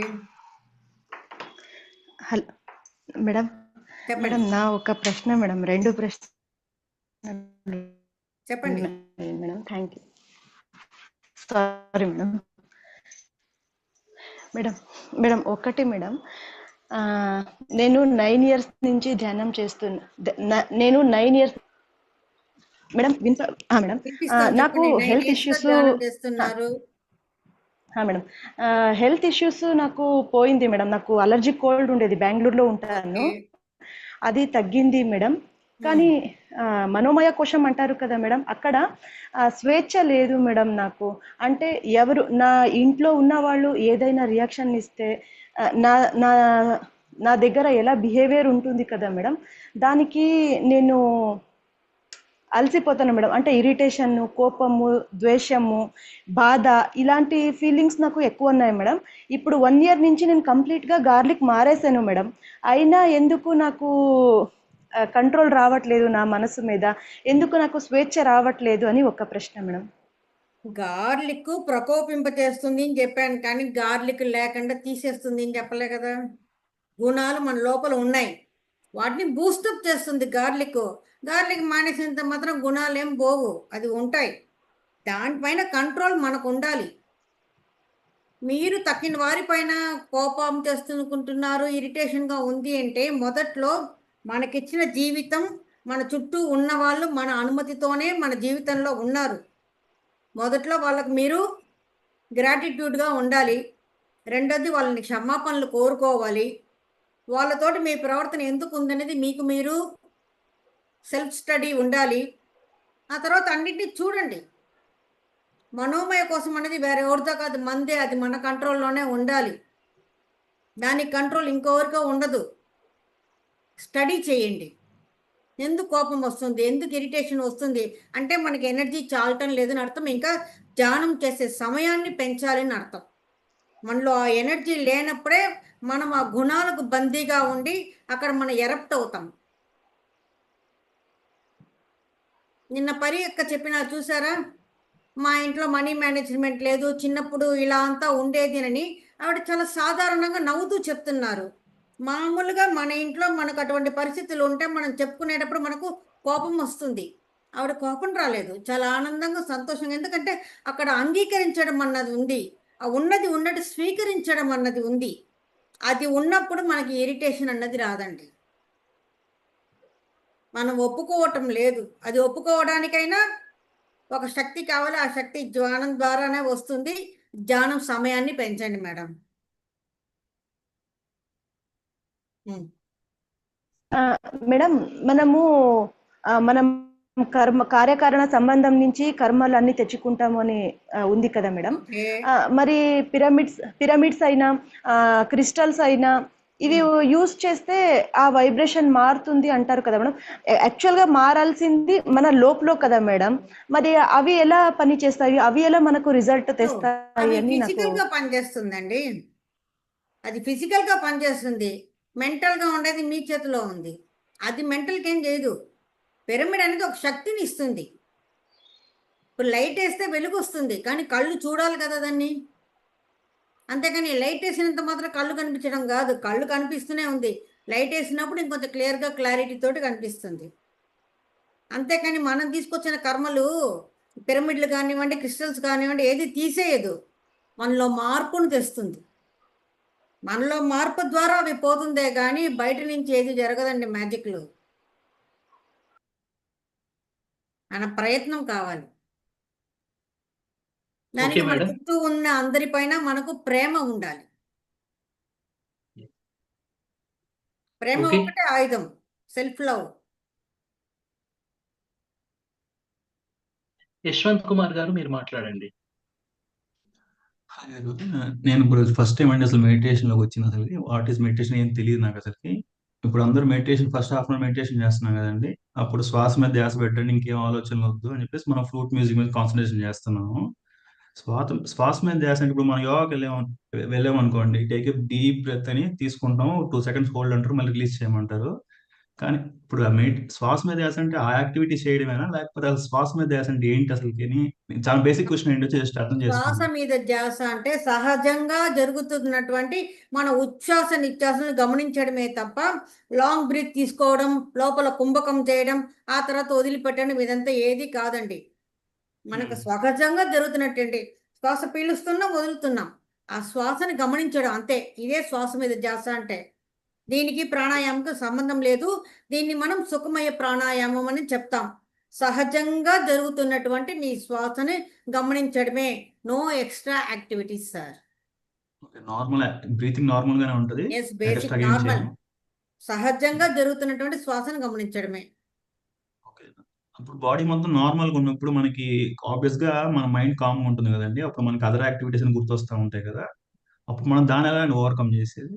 మేడం. మేడం నా ఒక ప్రశ్న మేడం, 2 ప్రశ్న చెప్పండి madam. Thank you. Sorry madam. Madam ఒకటి మేడం, నేను 9 years నుంచి ధ్యానం చేస్తున్నా. నేను 9 years మేడం మేడం నాకు health issues madam, health issues నాకు పోయింది మేడం. నాకు అలర్జిక్ కోల్డ్ ఉండేది, బెంగళూరులో ఉంటాను, అది తగ్గింది మేడం. కానీ మనోమయ కోశం అంటారు కదా మేడం, అక్కడ స్వేచ్ఛ లేదు మేడం నాకు. అంటే ఎవరు నా ఇంట్లో ఉన్న వాళ్ళు ఏదైనా రియాక్షన్ ఇస్తే నా దగ్గర ఎలా బిహేవియర్ ఉంటుంది కదా మేడం, దానికి నేను అలసిపోతాను మేడం. అంటే ఇరిటేషన్, కోపము, ద్వేషము, బాధ ఇలాంటి ఫీలింగ్స్ నాకు ఎక్కువ ఉన్నాయి మేడం. ఇప్పుడు 1 ఇయర్ నుంచి నేను కంప్లీట్గా గార్లిక్ మారేశాను మేడం. అయినా ఎందుకు నాకు కంట్రోల్ రావట్లేదు నా మనసు మీద, ఎందుకు నాకు స్వేచ్ఛ రావట్లేదు అని ఒక ప్రశ్న మేడం. గార్లిక్ ప్రకోపింపచేస్తుంది అని చెప్పాను, కానీ గార్లిక్ లేకుండా తీసేస్తుంది అని చెప్పలే కదా. గుణాలు మన లోపల ఉన్నాయి, వాటిని బూస్టప్ చేస్తుంది గార్లిక్. గార్లిక్ మానేసినంత మాత్రం గుణాలు ఏం పోవు, అది ఉంటాయి. దానిపైన కంట్రోల్ మనకు ఉండాలి. మీరు తక్కిన వారిపైన కోపం చేస్తునుకుంటున్నారు, ఇరిటేషన్గా ఉంది అంటే మొదట్లో మనకిచ్చిన జీవితం, మన చుట్టూ ఉన్న వాళ్ళు మన అనుమతితోనే మన జీవితంలో ఉన్నారు. మొదట్లో వాళ్ళకి మీరు గ్రాటిట్యూడ్గా ఉండాలి. రెండోది వాళ్ళని క్షమాపణలు కోరుకోవాలి. వాళ్ళతోటి మీ ప్రవర్తన ఎందుకు ఉందనేది మీకు మీరు సెల్ఫ్ స్టడీ ఉండాలి. ఆ తర్వాత అన్నింటినీ చూడండి. మనోమయ కోసం అనేది వేరే ఎవరితో కాదు, మందే, అది మన కంట్రోల్లోనే ఉండాలి. దానికి కంట్రోల్ ఇంకొవరికో ఉండదు. స్టడీ చేయండి. ఎందుకు కోపం వస్తుంది, ఎందుకు ఇరిటేషన్ వస్తుంది అంటే మనకి ఎనర్జీ చాలటం లేదని అర్థం. ఇంకా ధ్యానం చేసే సమయాన్ని పెంచాలని అర్థం. మనలో ఆ ఎనర్జీ లేనప్పుడే మనం ఆ గుణాలకు బందీగా ఉండి అక్కడ మనం ఎరప్ట్ అవుతాం. నిన్న పరి అక్క చెప్పిన చూసారా, మా ఇంట్లో మనీ మేనేజ్మెంట్ లేదు, చిన్నప్పుడు ఇలా అంతా ఉండేది అని ఆవిడ చాలా సాధారణంగా నవ్వుతూ చెప్తున్నారు. మామూలుగా మన ఇంట్లో మనకు అటువంటి పరిస్థితులు ఉంటే మనం చెప్పుకునేటప్పుడు మనకు కోపం వస్తుంది. ఆవిడ కోపం రాలేదు, చాలా ఆనందంగా సంతోషంగా. ఎందుకంటే అక్కడ అంగీకరించడం అన్నది ఉంది, ఆ ఉన్నది ఉన్నట్టు స్వీకరించడం అన్నది ఉంది. అది ఉన్నప్పుడు మనకి ఇరిటేషన్ అన్నది రాదండి. మనం ఒప్పుకోవటం లేదు. అది ఒప్పుకోవడానికైనా ఒక శక్తి కావాలి, ఆ శక్తి ధ్యానం ద్వారానే వస్తుంది. ధ్యానం సమయాన్ని పెంచండి మేడం. మేడం మనము మనం కార్యకారణ సంబంధం నుంచి కర్మలు అన్ని తెచ్చుకుంటాము అని ఉంది కదా మేడం. మరి పిరమిడ్స్ అయినా క్రిస్టల్స్ అయినా ఇవి యూజ్ చేస్తే ఆ వైబ్రేషన్ మారుతుంది అంటారు కదా మేడం. యాక్చువల్గా మారాల్సింది మన లోపల కదా మేడం. మరి అవి ఎలా పని చేస్తాయి, అవి ఎలా మనకు రిజల్ట్ తెస్తాయి అని ఫిజికల్గా పనిచేస్తుందండి. అది ఫిజికల్గా పనిచేస్తుంది. మెంటల్గా ఉండేది మీ చేతిలో ఉంది. అది మెంటల్కి ఏం చేయదు. పిరమిడ్ అనేది ఒక శక్తిని ఇస్తుంది. ఇప్పుడు లైట్ వేస్తే వెలుగు వస్తుంది, కానీ కళ్ళు చూడాలి కదా దాన్ని. అంతేకాని లైట్ వేసినంత మాత్రం కళ్ళు కనిపించడం కాదు, కళ్ళు కనిపిస్తూనే ఉంది. లైట్ వేసినప్పుడు ఇంకొంచెం క్లియర్గా క్లారిటీతోటి కనిపిస్తుంది. అంతేకాని మనం తీసుకొచ్చిన కర్మలు, పిరమిడ్లు కానివ్వండి, క్రిస్టల్స్ కానివ్వండి, ఏది తీసేయదు, మనలో మార్పును తెస్తుంది. మనలో మార్పు ద్వారా అవి పోతుందే కానీ బయట నుంచి ఏది జరగదండి. మ్యాజిక్లు మన ప్రయత్నం కావాలి. దానికి మన చుట్టూ ఉన్న అందరిపైన మనకు ప్రేమ ఉండాలి. ప్రేమ ఒకటే ఆయుధం, సెల్ఫ్ లవ్. యశ్వంత్ కుమార్ గారు మీరు మాట్లాడండి. నేను ఇప్పుడు ఫస్ట్ టైం అండి అసలు మెడిటేషన్ లోకి వచ్చిన. అసలు వాట్ ఈస్ మెడిటేషన్ ఏం తెలియదు నాకు అసలుకి. ఇప్పుడు అందరూ meditation first half an meditation చేస్తున్నాం కదండి, అప్పుడు శ్వాస మీద ధ్యాస పెట్టండి, ఇంకేం ఆలోచనలు వద్దు అని చెప్పేసి మనం ఫ్లూట్ మ్యూజిక్ మీద కాన్సన్ట్రేషన్ చేస్తున్నాము. శ్వాస మీద ధ్యాస అంటే ఇప్పుడు మనం యోగాకి వెళ్ళామనుకోండి, టేక్ ఎ డీప్ బ్రెత్ అని తీసుకుంటాం, 2 seconds హోల్డ్ అంటారు, మళ్ళీ రిలీజ్ చేయమంటారు. కానీ ఇప్పుడు శ్వాస మీద ధ్యాస అంటే ఆ యాక్టివిటీ చేయడమేనా, లేకపోతే అసలు శ్వాస మీద ధ్యాస అంటే ఏంటి అసలు? చాలా బేసిక్ క్వశ్చన్ ఏంటో జస్ట్ అర్థం శ్వాస చేసుకోండి. మీద ధ్యాస అంటే సహజంగా జరుగుతున్నటువంటి మన ఉచ్ఛ్వాస నిశ్వాసను గమనించడమే తప్ప లాంగ్ బ్రీత్ తీసుకోవడం, లోపల కుంభకం చేయడం, ఆ తర్వాత వదిలిపెట్టడం ఇదంతా ఏది కాదండి. మనకు సహజంగా జరుగుతున్నట్టండి. శ్వాస పీలుస్తున్నాం, వదులుతున్నాం, ఆ శ్వాసని గమనించడం అంతే. ఇదే శ్వాస మీద ధ్యాస అంటే. దీనికి ప్రాణాయామంకు సంబంధం లేదు. దీన్ని మనం సుఖమయ ప్రాణాయామం అని చెప్తాం. సహజంగా జరుగుతున్నటువంటి మీ శ్వాసని గమనించడమే, no extra activities sir. Normal breathing normal గానే ఉంటది. ఎస్, బేసిక్ నార్మల్, సహజంగా జరుగుతున్నటువంటి శ్వాసను గమనించడమే. అప్పుడు బాడీ మొత్తం నార్మల్ గా ఉన్నప్పుడు మనకి ఆబ్వియస్ గా మన మైండ్ కామ్ గా ఉంటుంది కదండి, అప్పుడు మనకి అదర్ యాక్టివిటీస్ గుర్తొస్తూ ఉంటాయి కదా, అప్పుడు మనం దాని ఎలా ఓవర్కమ్ చేసేది?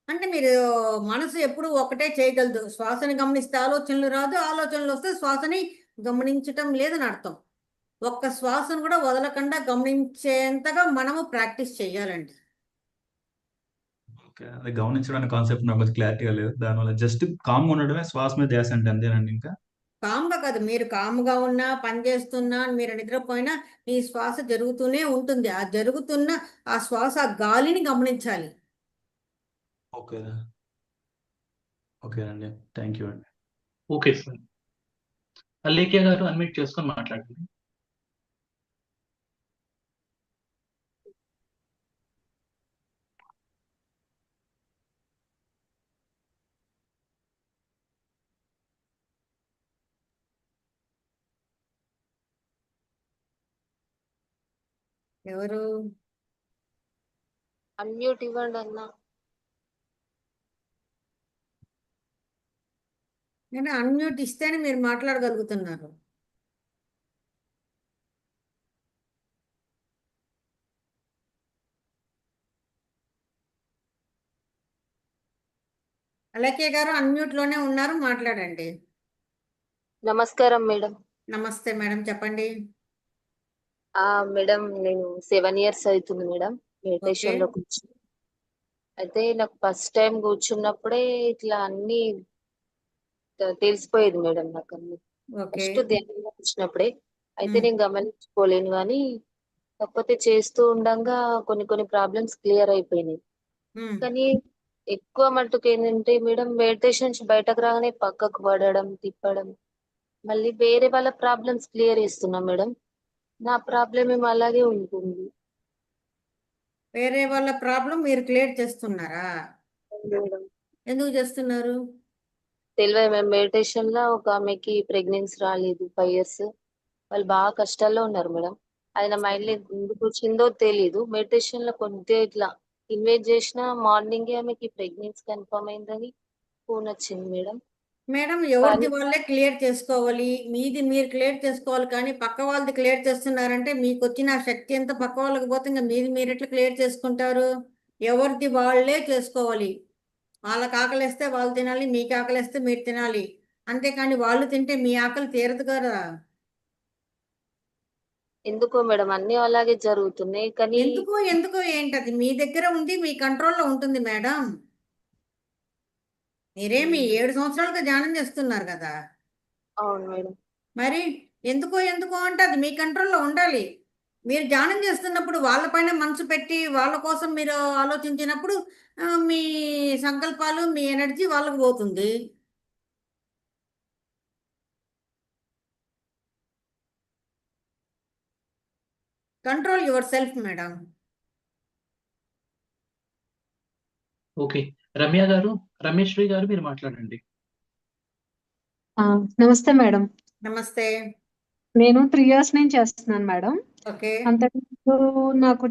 అంటే మీరు మనసు ఎప్పుడు ఒకటే చేయగలదు. శ్వాసని గమనిస్తే ఆలోచనలు రాదు, ఆలోచనలు వస్తే శ్వాసని గమనించటం లేదని అర్థం. ఒక్క శ్వాసను కూడా వదలకుండా గమనించేంతగా మనము ప్రాక్టీస్ చేయాలండి. ఓకే. అది గమనించడానికి కాన్సెప్ట్ నాకు కొంచెం క్లారిటీగా లేదు. దానివల్ల జస్ట్ కామ్‌గా ఉండడమే శ్వాస మీద ధ్యాస అంటే అంతేనండి ఇంకా? కామ్గా కాదు, మీరు కామ్గా ఉన్నా, పని చేస్తున్నా, మీరు నిద్రపోయినా మీ శ్వాస జరుగుతూనే ఉంటుంది. ఆ జరుగుతున్న ఆ శ్వాస ఆ గాలిని గమనించాలి. ఓకే. ఓకేనండి. థ్యాంక్ యూ అండి. Okay sir. అలేఖ్య గారు అన్మ్యూట్ చేసుకొని మాట్లాడండి. ఎవరు? అన్మ్యూట్ ఇవ్వండి అన్న. నేను అన్మ్యూట్ ఇస్తేనే మీరు మాట్లాడగలుగుతున్నారు. అలేఖ్య గారు అన్మ్యూట్ లోనే ఉన్నారు, మాట్లాడండి. నమస్కారం మేడం. నమస్తే మేడం, చెప్పండి. మేడం నేను 7 years అవుతుంది మేడం ఓకే. మెడిటేషన్ లో కూర్చుని. అయితే నాకు ఫస్ట్ టైం కూర్చున్నప్పుడే ఇట్లా అన్ని తెలిసిపోయేది మేడం నాకు అన్ని. ఓకే. ఫస్ట్ ధ్యానంలో కూర్చున్నప్పుడే అయితే ఉమ్, నేను గమనించుకోలేను కానీ కాకపోతే చేస్తూ ఉండంగా కొన్ని ప్రాబ్లమ్స్ క్లియర్ అయిపోయినాయి. ఉమ్. కానీ ఎక్కువ మట్టుకు ఏంటంటే మేడం మెడిటేషన్ నుంచి బయటకు రాగానే పక్కకు పడడం, తిప్పడం, మళ్ళీ వేరే వాళ్ళ ప్రాబ్లమ్స్ క్లియర్ చేస్తున్నాం మేడం. నా ప్రాబ్లం ఏమో అలాగే ఉంటుంది వేరే వాళ్ళ ప్రాబ్లం మీరు క్లియర్ చేస్తున్నారా? మేడం. ఎందుకు చేస్తున్నారు? తెలివై మేము మెడిటేషన్ లో ఒక ఆమెకి ప్రెగ్నెన్సీ రాలేదు 5 years. వాళ్ళు బాగా కష్టాల్లో ఉన్నారు మేడం. అది నా మైండ్ లో ఎందుకు వచ్చిందో తెలీదు. మెడిటేషన్ లో కొద్దిగా ఇట్లా ఇన్వైట్ చేసిన మార్నింగ్ ఆమెకి ప్రెగ్నెన్సీ కన్ఫర్మ్ అయిందని ఫోన్ వచ్చింది మేడం. మేడం, ఎవరిది కానీ వాళ్ళే క్లియర్ చేసుకోవాలి. మీది మీరు క్లియర్ చేసుకోవాలి, కానీ పక్క వాళ్ళది క్లియర్ చేస్తున్నారంటే మీకు వచ్చిన ఆ శక్తి ఎంత పక్క వాళ్ళకి పోతే ఇంకా మీది మీరు ఎట్లా క్లియర్ చేసుకుంటారు? ఎవరిది వాళ్ళే చేసుకోవాలి. వాళ్ళకి ఆకలిస్తే వాళ్ళు తినాలి, మీకు ఆకలిస్తే మీరు తినాలి. అంతేకాని వాళ్ళు తింటే మీ ఆకలి తీరదు కదా. ఎందుకో మేడం అన్ని అలాగే జరుగుతున్నాయి కానీ ఎందుకో ఎందుకో ఏంటది మీ దగ్గర ఉంది, మీ కంట్రోల్లో ఉంటుంది మేడం. మీరేమి 7 సంవత్సరాలుగా ధ్యానం చేస్తున్నారు కదా. అవును మేడం. మరి ఎందుకో ఎందుకో అంటే అది మీ కంట్రోల్లో ఉండాలి. మీరు ధ్యానం చేస్తున్నప్పుడు వాళ్ళపైన మనసు పెట్టి వాళ్ళ కోసం మీరు ఆలోచించినప్పుడు మీ సంకల్పాలు, మీ ఎనర్జీ వాళ్ళకు పోతుంది. Control your self madam. Okay. Ramya గారు, రమేశ్వరి గారు మీరు మాట్లాడండి. నమస్తే మేడం. నమస్తే. నేను 3 years నుంచి చేస్తున్నాను మేడం. ఓకే. అంతకుముందు నాకు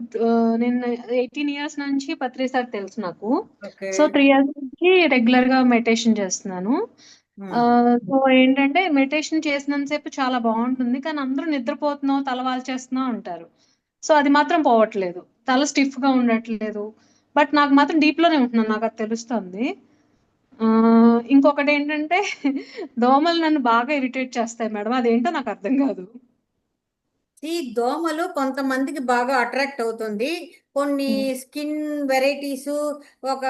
నేను 18 years నుంచి పత్రి సార్ తెలుసు నాకు. ఓకే. సో 3 years నుంచి రెగ్యులర్ గా మెడిటేషన్ చేస్తున్నాను. సో ఏంటంటే మెడిటేషన్ చేసినంతసేపు చాలా బాగుంటుంది, కానీ అందరూ నిద్రపోతున్నావు, తల వాల్చేస్తున్నావు అంటారు. సో అది మాత్రం పోవట్లేదు, తల స్టిఫ్ గా ఉండట్లేదు. బట్ నాకు మాత్రం డీప్ లోనే ఉంటున్నాను, నాకు అది తెలుస్తుంది. ఇంకొకటి ఏంటంటే దోమలు నన్ను బాగా ఇరిటేట్ చేస్తాయి మేడం, అదేంటో నాకు అర్థం కాదు. ఈ దోమలు కొంతమందికి బాగా అట్రాక్ట్ అవుతుంది. కొన్ని స్కిన్ వెరైటీస్, ఒక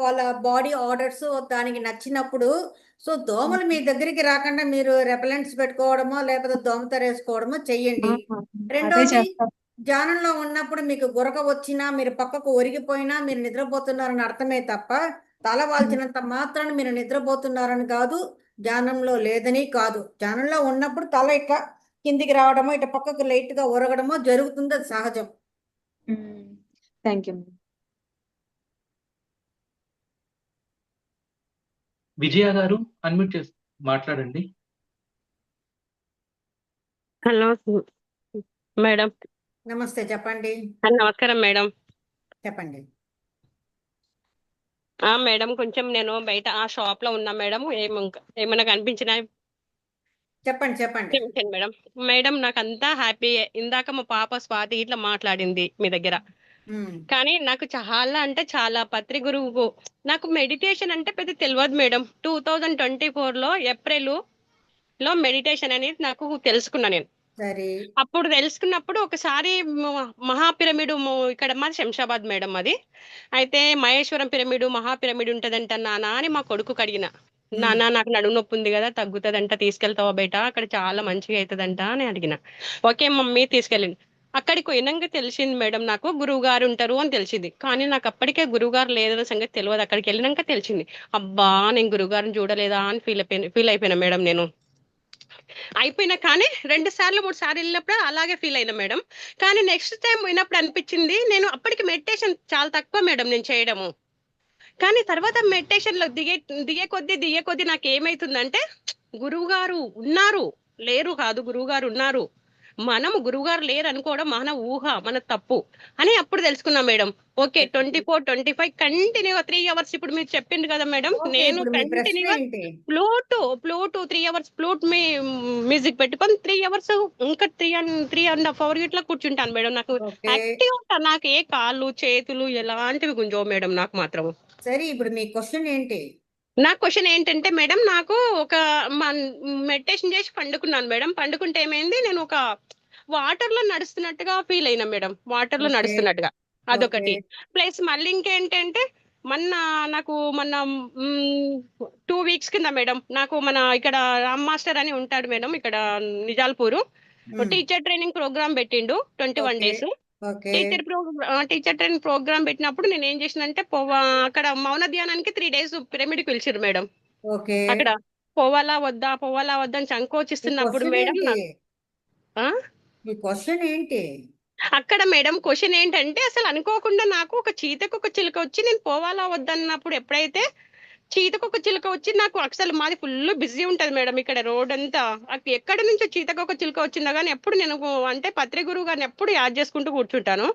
వాళ్ళ బాడీ ఆర్డర్స్ దానికి నచ్చినప్పుడు, సో దోమలు మీ దగ్గరికి రాకుండా మీరు రెపలెంట్స్ పెట్టుకోవడమో లేకపోతే దోమతెర వేసుకోవడమో చెయ్యండి. అదే రెండోది, చేస్తాను. ధ్యానంలో ఉన్నప్పుడు మీకు గురక వచ్చినా, మీరు పక్కకు ఒరిగిపోయినా మీరు నిద్రపోతున్నారని అర్థమే తప్ప తల వాల్చినంత మాత్రాన మీరు నిద్రపోతున్నారని కాదు, ధ్యానంలో లేదని కాదు. ధ్యానంలో ఉన్నప్పుడు తల ఇట్లా కిందికి రావడమో ఇటు పక్కకు లైట్ గా ఒరగడమో జరుగుతుంది, అది సహజం. Thank you. విజయ గారు అన్మ్యూట్ చేసి మాట్లాడండి. Hello madam. నమస్తే, చెప్పండి. నమస్కారం మేడం. చెప్పండి. మేడం కొంచెం నేను బయట ఆ షాప్ లో ఉన్నా మేడం, ఏమన్నా కనిపించినా చెప్పండి. చెప్పండి మేడం. మేడం నాకు అంతా హ్యాపీ. ఇందాక మా పాప స్వాతి ఇట్లా మాట్లాడింది మీ దగ్గర. కానీ నాకు చాలా అంటే చాలా పత్రి గురువు నాకు మెడిటేషన్ అంటే పెద్ద తెలియదు మేడం. 2024లో ఏప్రిల్ లో మెడిటేషన్ అనేది నాకు తెలుసుకున్నా నేను. సరే అప్పుడు తెలుసుకున్నప్పుడు ఒకసారి మహా పిరమిడ్ ఇక్కడ మాది శంషాబాద్ మేడం అది. అయితే మహేశ్వరం పిరమిడ్ మహా పిరమిడ్ ఉంటదంట నాన్న అని మా కొడుకు అడిగిన. నాన్న నాకు నడుము నొప్పి ఉంది కదా, తగ్గుతుందంట, తీసుకెళ్తావా బయట, అక్కడ చాలా మంచిగా అవుతుందంట అని అడిగిన. ఓకే మమ్మీ తీసుకెళ్ళింది. అక్కడికి పోయినాక తెలిసింది మేడం నాకు గురువు గారు ఉంటారు అని తెలిసింది. కానీ నాకు అప్పటికే గురువు గారు లేదన్న సంగతి తెలియదు. అక్కడికి వెళ్ళినాక తెలిసింది. అబ్బా నేను గురువు గారిని చూడలేదా అని ఫీల్ అయిపోయినా మేడం నేను. అయిపోయినా కానీ 2 సార్లు 3 సార్లు వెళ్ళినప్పుడు అలాగే ఫీల్ అయినా మేడం. కానీ నెక్స్ట్ టైం పోయినప్పుడు అనిపించింది నేను అప్పటికి మెడిటేషన్ చాలా తక్కువ మేడం నేను చేయడము. కానీ తర్వాత మెడిటేషన్ లో దిగే కొద్దీ నాకు ఏమైతుందంటే గురువు గారు ఉన్నారు, లేరు కాదు, గురువు గారు ఉన్నారు, మనము గురువుగారు లేరు అనుకోవడం మన ఊహ, మన తప్పు అని అప్పుడు తెలుసుకున్నా మేడం. ఓకే 24, 25 కంటిన్యూగా 3 అవర్స్ ఇప్పుడు మీరు చెప్పింది కదా మేడం. నేను కంటిన్యూగా ఫ్లూట్ 3 అవర్స్ ఫ్లూట్ మ్యూజిక్ పెట్టుకొని 3 అవర్స్ ఇంకా 3.5 అవర్ ఇట్లా కూర్చుంటాను మేడం. నాకు యాక్టివ్ ఉంటాను. నాకు ఏ కాళ్ళు చేతులు ఎలాంటివి గుంజవు మేడం నాకు మాత్రం. సరే ఇప్పుడు మీ క్వశ్చన్ ఏంటి? నా క్వశ్చన్ ఏంటంటే మేడం, నాకు ఒక మెడిటేషన్ చేసి పండుకున్నాను మేడం. పండుకుంటే ఏమైంది, నేను ఒక వాటర్ లో నడుస్తున్నట్టుగా ఫీల్ అయినా మేడం. వాటర్ లో నడుస్తున్నట్టుగా అదొకటి. ప్లస్ మళ్ళీ ఇంకేంటంటే నాకు మొన్న 2 వీక్స్ కింద మేడం నాకు మన ఇక్కడ రామ్ మాస్టర్ అని ఉంటాడు మేడం, ఇక్కడ నిజాల్పూర్. టీచర్ ట్రైనింగ్ ప్రోగ్రామ్ పెట్టిండు 21 డేస్. టీచర్ ట్రైనింగ్ ప్రోగ్రామ్ పెట్టినప్పుడు నేను ఏం చేసినంటే అక్కడ మౌన ధ్యానానికి 3 డేస్ పిరమిడ్ కి పిలిచిరు మేడం. అక్కడ పోవాలా వద్దా అని సంకోచిస్తున్నప్పుడు మేడం అక్కడ మేడం క్వశ్చన్ ఏంటంటే అసలు అనుకోకుండా నాకు ఒక చీతకు ఒక చిలుక వచ్చి నేను పోవాలా వద్దన్నప్పుడు, ఎప్పుడైతే చీతకు ఒక చిలుక వచ్చి నాకు అసలు మాది ఫుల్ బిజీ ఉంటది మేడం ఇక్కడ రోడ్ అంతా. ఎక్కడి నుంచో చీతకు ఒక చిలుక వచ్చిందో కానీ ఎప్పుడు నేను అంటే పత్రి గురువు గారిని ఎప్పుడు యాడ్ చేసుకుంటూ కూర్చుంటాను.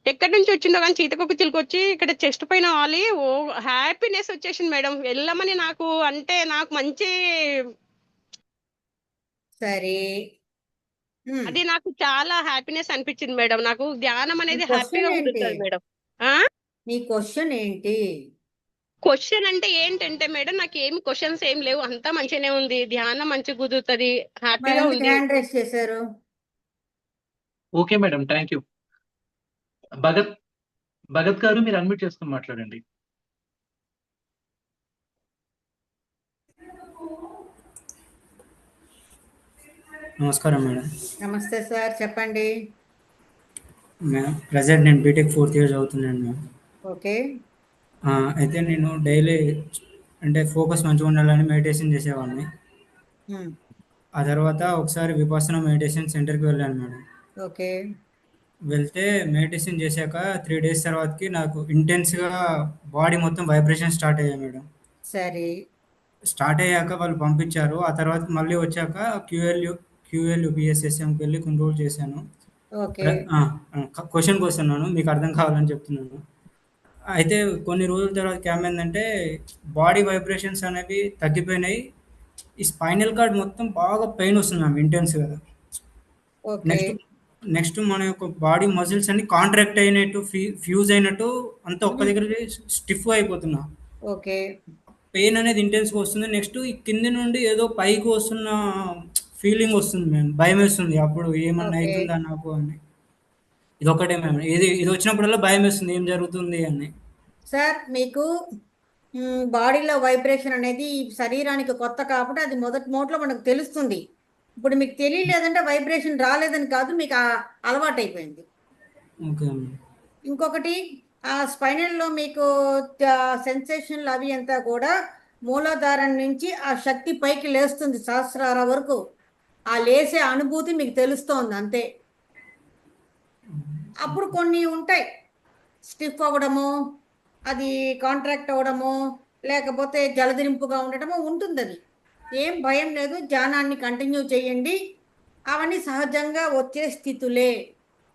ఎక్కడి నుంచి వచ్చిందో కానీ చీతకొక చిలుక వచ్చి ఇక్కడ చెస్ట్ పైన వాలి ఓ హ్యాపీనెస్ వచ్చేసింది మేడం. వెళ్ళమని నాకు అంటే నాకు మంచి సరే అది నాకు చాలా హ్యాపీనెస్ అనిపించింది మేడం. నాకు ధ్యానం అనేది హ్యాపీగా ఉంటుంది మేడం. మీ క్వశ్చన్ ఏంటి? క్వశ్చన్ అంటే ఏంటంటే మేడం నాకు ఏమి క్వశ్చన్స్ ఏం లేవు, అంతా మంచిగానే ఉంది, ధ్యానం మంచిగా కుదురుతుంది, హ్యాపీగా ఉంది. హ్యాండ్ రైస్ చేశారు. Okay madam, thank you. Bhagat గారు మీరు అన్మ్యూట్ చేసుకుని మాట్లాడండి. నమస్కారం మేడం. నమస్తే సార్, చెప్పండి. ప్రజెంట్ నేను బీటెక్ 4th ఇయర్ చదువుతున్నాను మేడం. ఓకే. అయితే నేను డైలీ అంటే ఫోకస్ మంచిగా ఉండాలని మెడిటేషన్ చేసేవాడిని. ఆ తర్వాత ఒకసారి విపස්සన మెడిటేషన్ సెంటర్కి వెళ్ళాను మేడం. ఓకే. వెళ్తే మెడిటేషన్ చేశాక 3 డేస్ తర్వాతకి నాకు ఇంటెన్స్గా బాడీ మొత్తం వైబ్రేషన్ స్టార్ట్ అయ్యాయి మేడం. సరే. స్టార్ట్ అయ్యాక వాళ్ళు పంపించారు. ఆ తర్వాత మళ్ళీ వచ్చాక QLUPSSMకి వెళ్ళి కొన్ని రోజులు చేశాను. క్వశ్చన్కి వస్తున్నాను, మీకు అర్థం కావాలని చెప్తున్నాను. అయితే కొన్ని రోజుల తర్వాత ఏమైందంటే బాడీ వైబ్రేషన్స్ అనేవి తగ్గిపోయినాయి. ఈ స్పైనల్ కార్డ్ మొత్తం బాగా పెయిన్ వస్తుంది మ్యామ్, ఇంటెన్స్గా. నెక్స్ట్ మన యొక్క బాడీ మజిల్స్ అన్ని కాంట్రాక్ట్ అయినట్టు, ఫ్యూజ్ అయినట్టు అంతా ఒక్క దగ్గర స్టిఫ్ అయిపోతున్నా. ఓకే. పెయిన్ అనేది ఇంటెన్స్గా వస్తుంది. నెక్స్ట్ ఈ కింది నుండి ఏదో పైకి వస్తున్న ఫీలింగ్ వస్తుంది మ్యామ్, భయం వేస్తుంది. అప్పుడు ఏమన్నా అవుతుందా నాకు అని. ఇది ఒకటే మ్యామ్, ఇది వచ్చినప్పుడల్లా భయం వేస్తుంది ఏం జరుగుతుంది అని. సార్ మీకు బాడీలో వైబ్రేషన్ అనేది శరీరానికి కొత్త కాబట్టి అది మొదటి మోట్లో మనకు తెలుస్తుంది. ఇప్పుడు మీకు తెలియలేదంటే వైబ్రేషన్ రాలేదని కాదు, మీకు అలవాటు అయిపోయింది. ఇంకొకటి ఆ స్పైనల్లో మీకు సెన్సేషన్లు అవి అంతా కూడా మూలాధారం నుంచి ఆ శక్తి పైకి లేస్తుంది సహస్రార వరకు. ఆ లేసే అనుభూతి మీకు తెలుస్తోంది అంతే. అప్పుడు కొన్ని ఉంటాయి, స్టిఫ్ అవ్వడము, అది కాంట్రాక్ట్ అవ్వడము, లేకపోతే జలదిరింపుగా ఉండటము ఉంటుంది. అది ఏం భయం లేదు, ధ్యానాన్ని కంటిన్యూ చేయండి. అవన్నీ సహజంగా వచ్చే స్థితులే,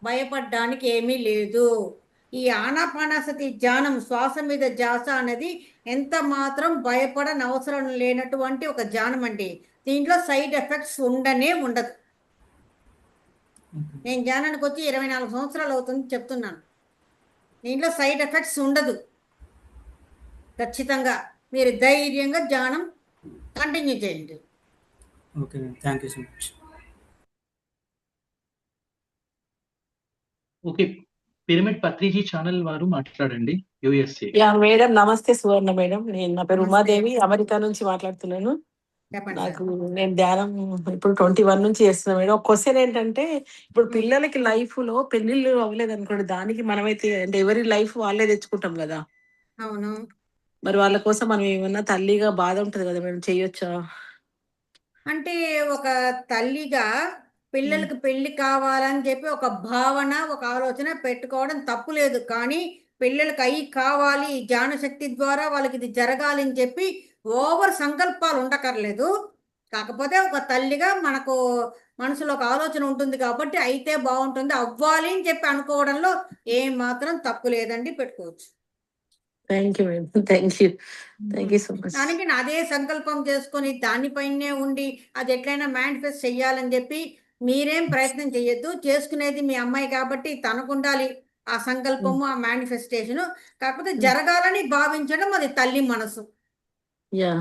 భయపడడానికి ఏమీ లేదు. ఈ ఆనాపానసతి ధ్యానం, శ్వాస మీద ధ్యాస అనేది ఎంత మాత్రం భయపడనవసరం లేనటువంటి ఒక ధ్యానం అండి. దీంట్లో సైడ్ ఎఫెక్ట్స్ ఉండనే ఉండదు. నేను ధ్యానానికి వచ్చి 24 సంవత్సరాలు అవుతుంది చెప్తున్నాను. దీంట్లో సైడ్ ఎఫెక్ట్స్ ఉండదు. ఖచ్చితంగా మీరు ధైర్యంగా ధ్యానం కంటిన్యూ చేయండి. Okay madam, thank you so much. Okay, pyramid Patriji channel వారు మాట్లాడండి, యుఎస్ఏ. యా మేడం, నమస్తే సువర్ణ మేడం. నా పేరు నమస్తే. ఉమాదేవి, అమెరికా నుంచి మాట్లాడుతున్నాను. చెప్పండి నాకు సార్. నేను ధ్యానం ఇప్పుడు 21 నుంచి చేస్తున్నా మేడం. ఒక క్వశ్చన్ ఏంటంటే, ఇప్పుడు పిల్లలకి లైఫ్ లో పెళ్లిళ్ళు అవ్వలేదు అనుకోండి, దానికి మనమైతే అంటే ఎవరి లైఫ్ వాళ్ళే తెచ్చుకుంటాం కదా. అవును. మరి వాళ్ళ కోసం మనం ఏమన్నా తల్లిగా బాధ ఉంటది కదా మేడం, చెయ్యొచ్చా? అంటే ఒక తల్లిగా పిల్లలకు పెళ్లి కావాలని చెప్పి ఒక భావన, ఒక ఆలోచన పెట్టుకోవడం తప్పు లేదు. కానీ పిల్లలకి అయి కావాలి, ఈ జ్ఞానశక్తి ద్వారా వాళ్ళకి ఇది జరగాలి అని చెప్పి ఓవర్ సంకల్పాలు ఉండకర్లేదు. కాకపోతే ఒక తల్లిగా మనకు మనసులో ఒక ఆలోచన ఉంటుంది కాబట్టి అయితే బాగుంటుంది, అవ్వాలి అని చెప్పి అనుకోవడంలో ఏం మాత్రం తప్పు లేదండి, పెట్టుకోవచ్చు. Thank you madam, thank you so much. దానికి అదే సంకల్పం చేసుకొని దానిపైనే ఉండి అది ఎట్లయినా మేనిఫెస్ట్ చెయ్యాలని చెప్పి మీరేం ప్రయత్నం చెయ్యొద్దు. చేసుకునేది మీ అమ్మాయి కాబట్టి తనకు ఉండాలి ఆ సంకల్పము, ఆ మేనిఫెస్టేషన్. కాకపోతే జరగాలని భావించడం అది తల్లి మనసు, యా,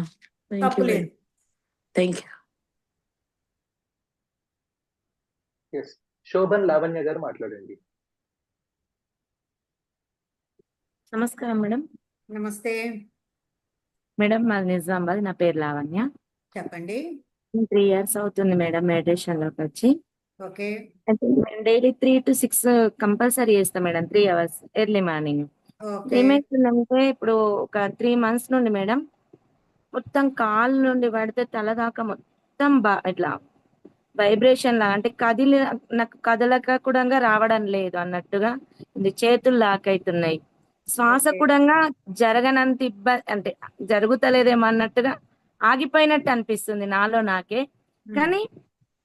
థ్యాంక్ యూ తప్పులేదు. Madam, thank you. Yes, Shobhan Lavanya గారు మాట్లాడండి. నమస్కారం మేడం. నమస్తే మేడం, మాది నిజామాబాద్. నా పేరు లావణ్య. చెప్పండి. 3 years అవుతుంది మేడం మెడిటేషన్ లోకి వచ్చి. ఓకే. అయితే మేము డైలీ 3 to 6 కంపల్సరీ చేస్తాం madam, 3 hours early morning. Okay. ఏమైతుందంటే ఇప్పుడు ఒక 3 months నుండి మేడం మొత్తం కాలు నుండి పడితే తల దాకా మొత్తం ఇట్లా వైబ్రేషన్ లా, అంటే నాకు కదలక కూడా రావడం లేదు అన్నట్టుగా ఇది, చేతులు లాక్ అవుతున్నాయి. శ్వాస కూడా జరగనంత ఇబ్బంది, అంటే జరుగుతలేదేమో అన్నట్టుగా ఆగిపోయినట్టు అనిపిస్తుంది నాలో నాకే. కానీ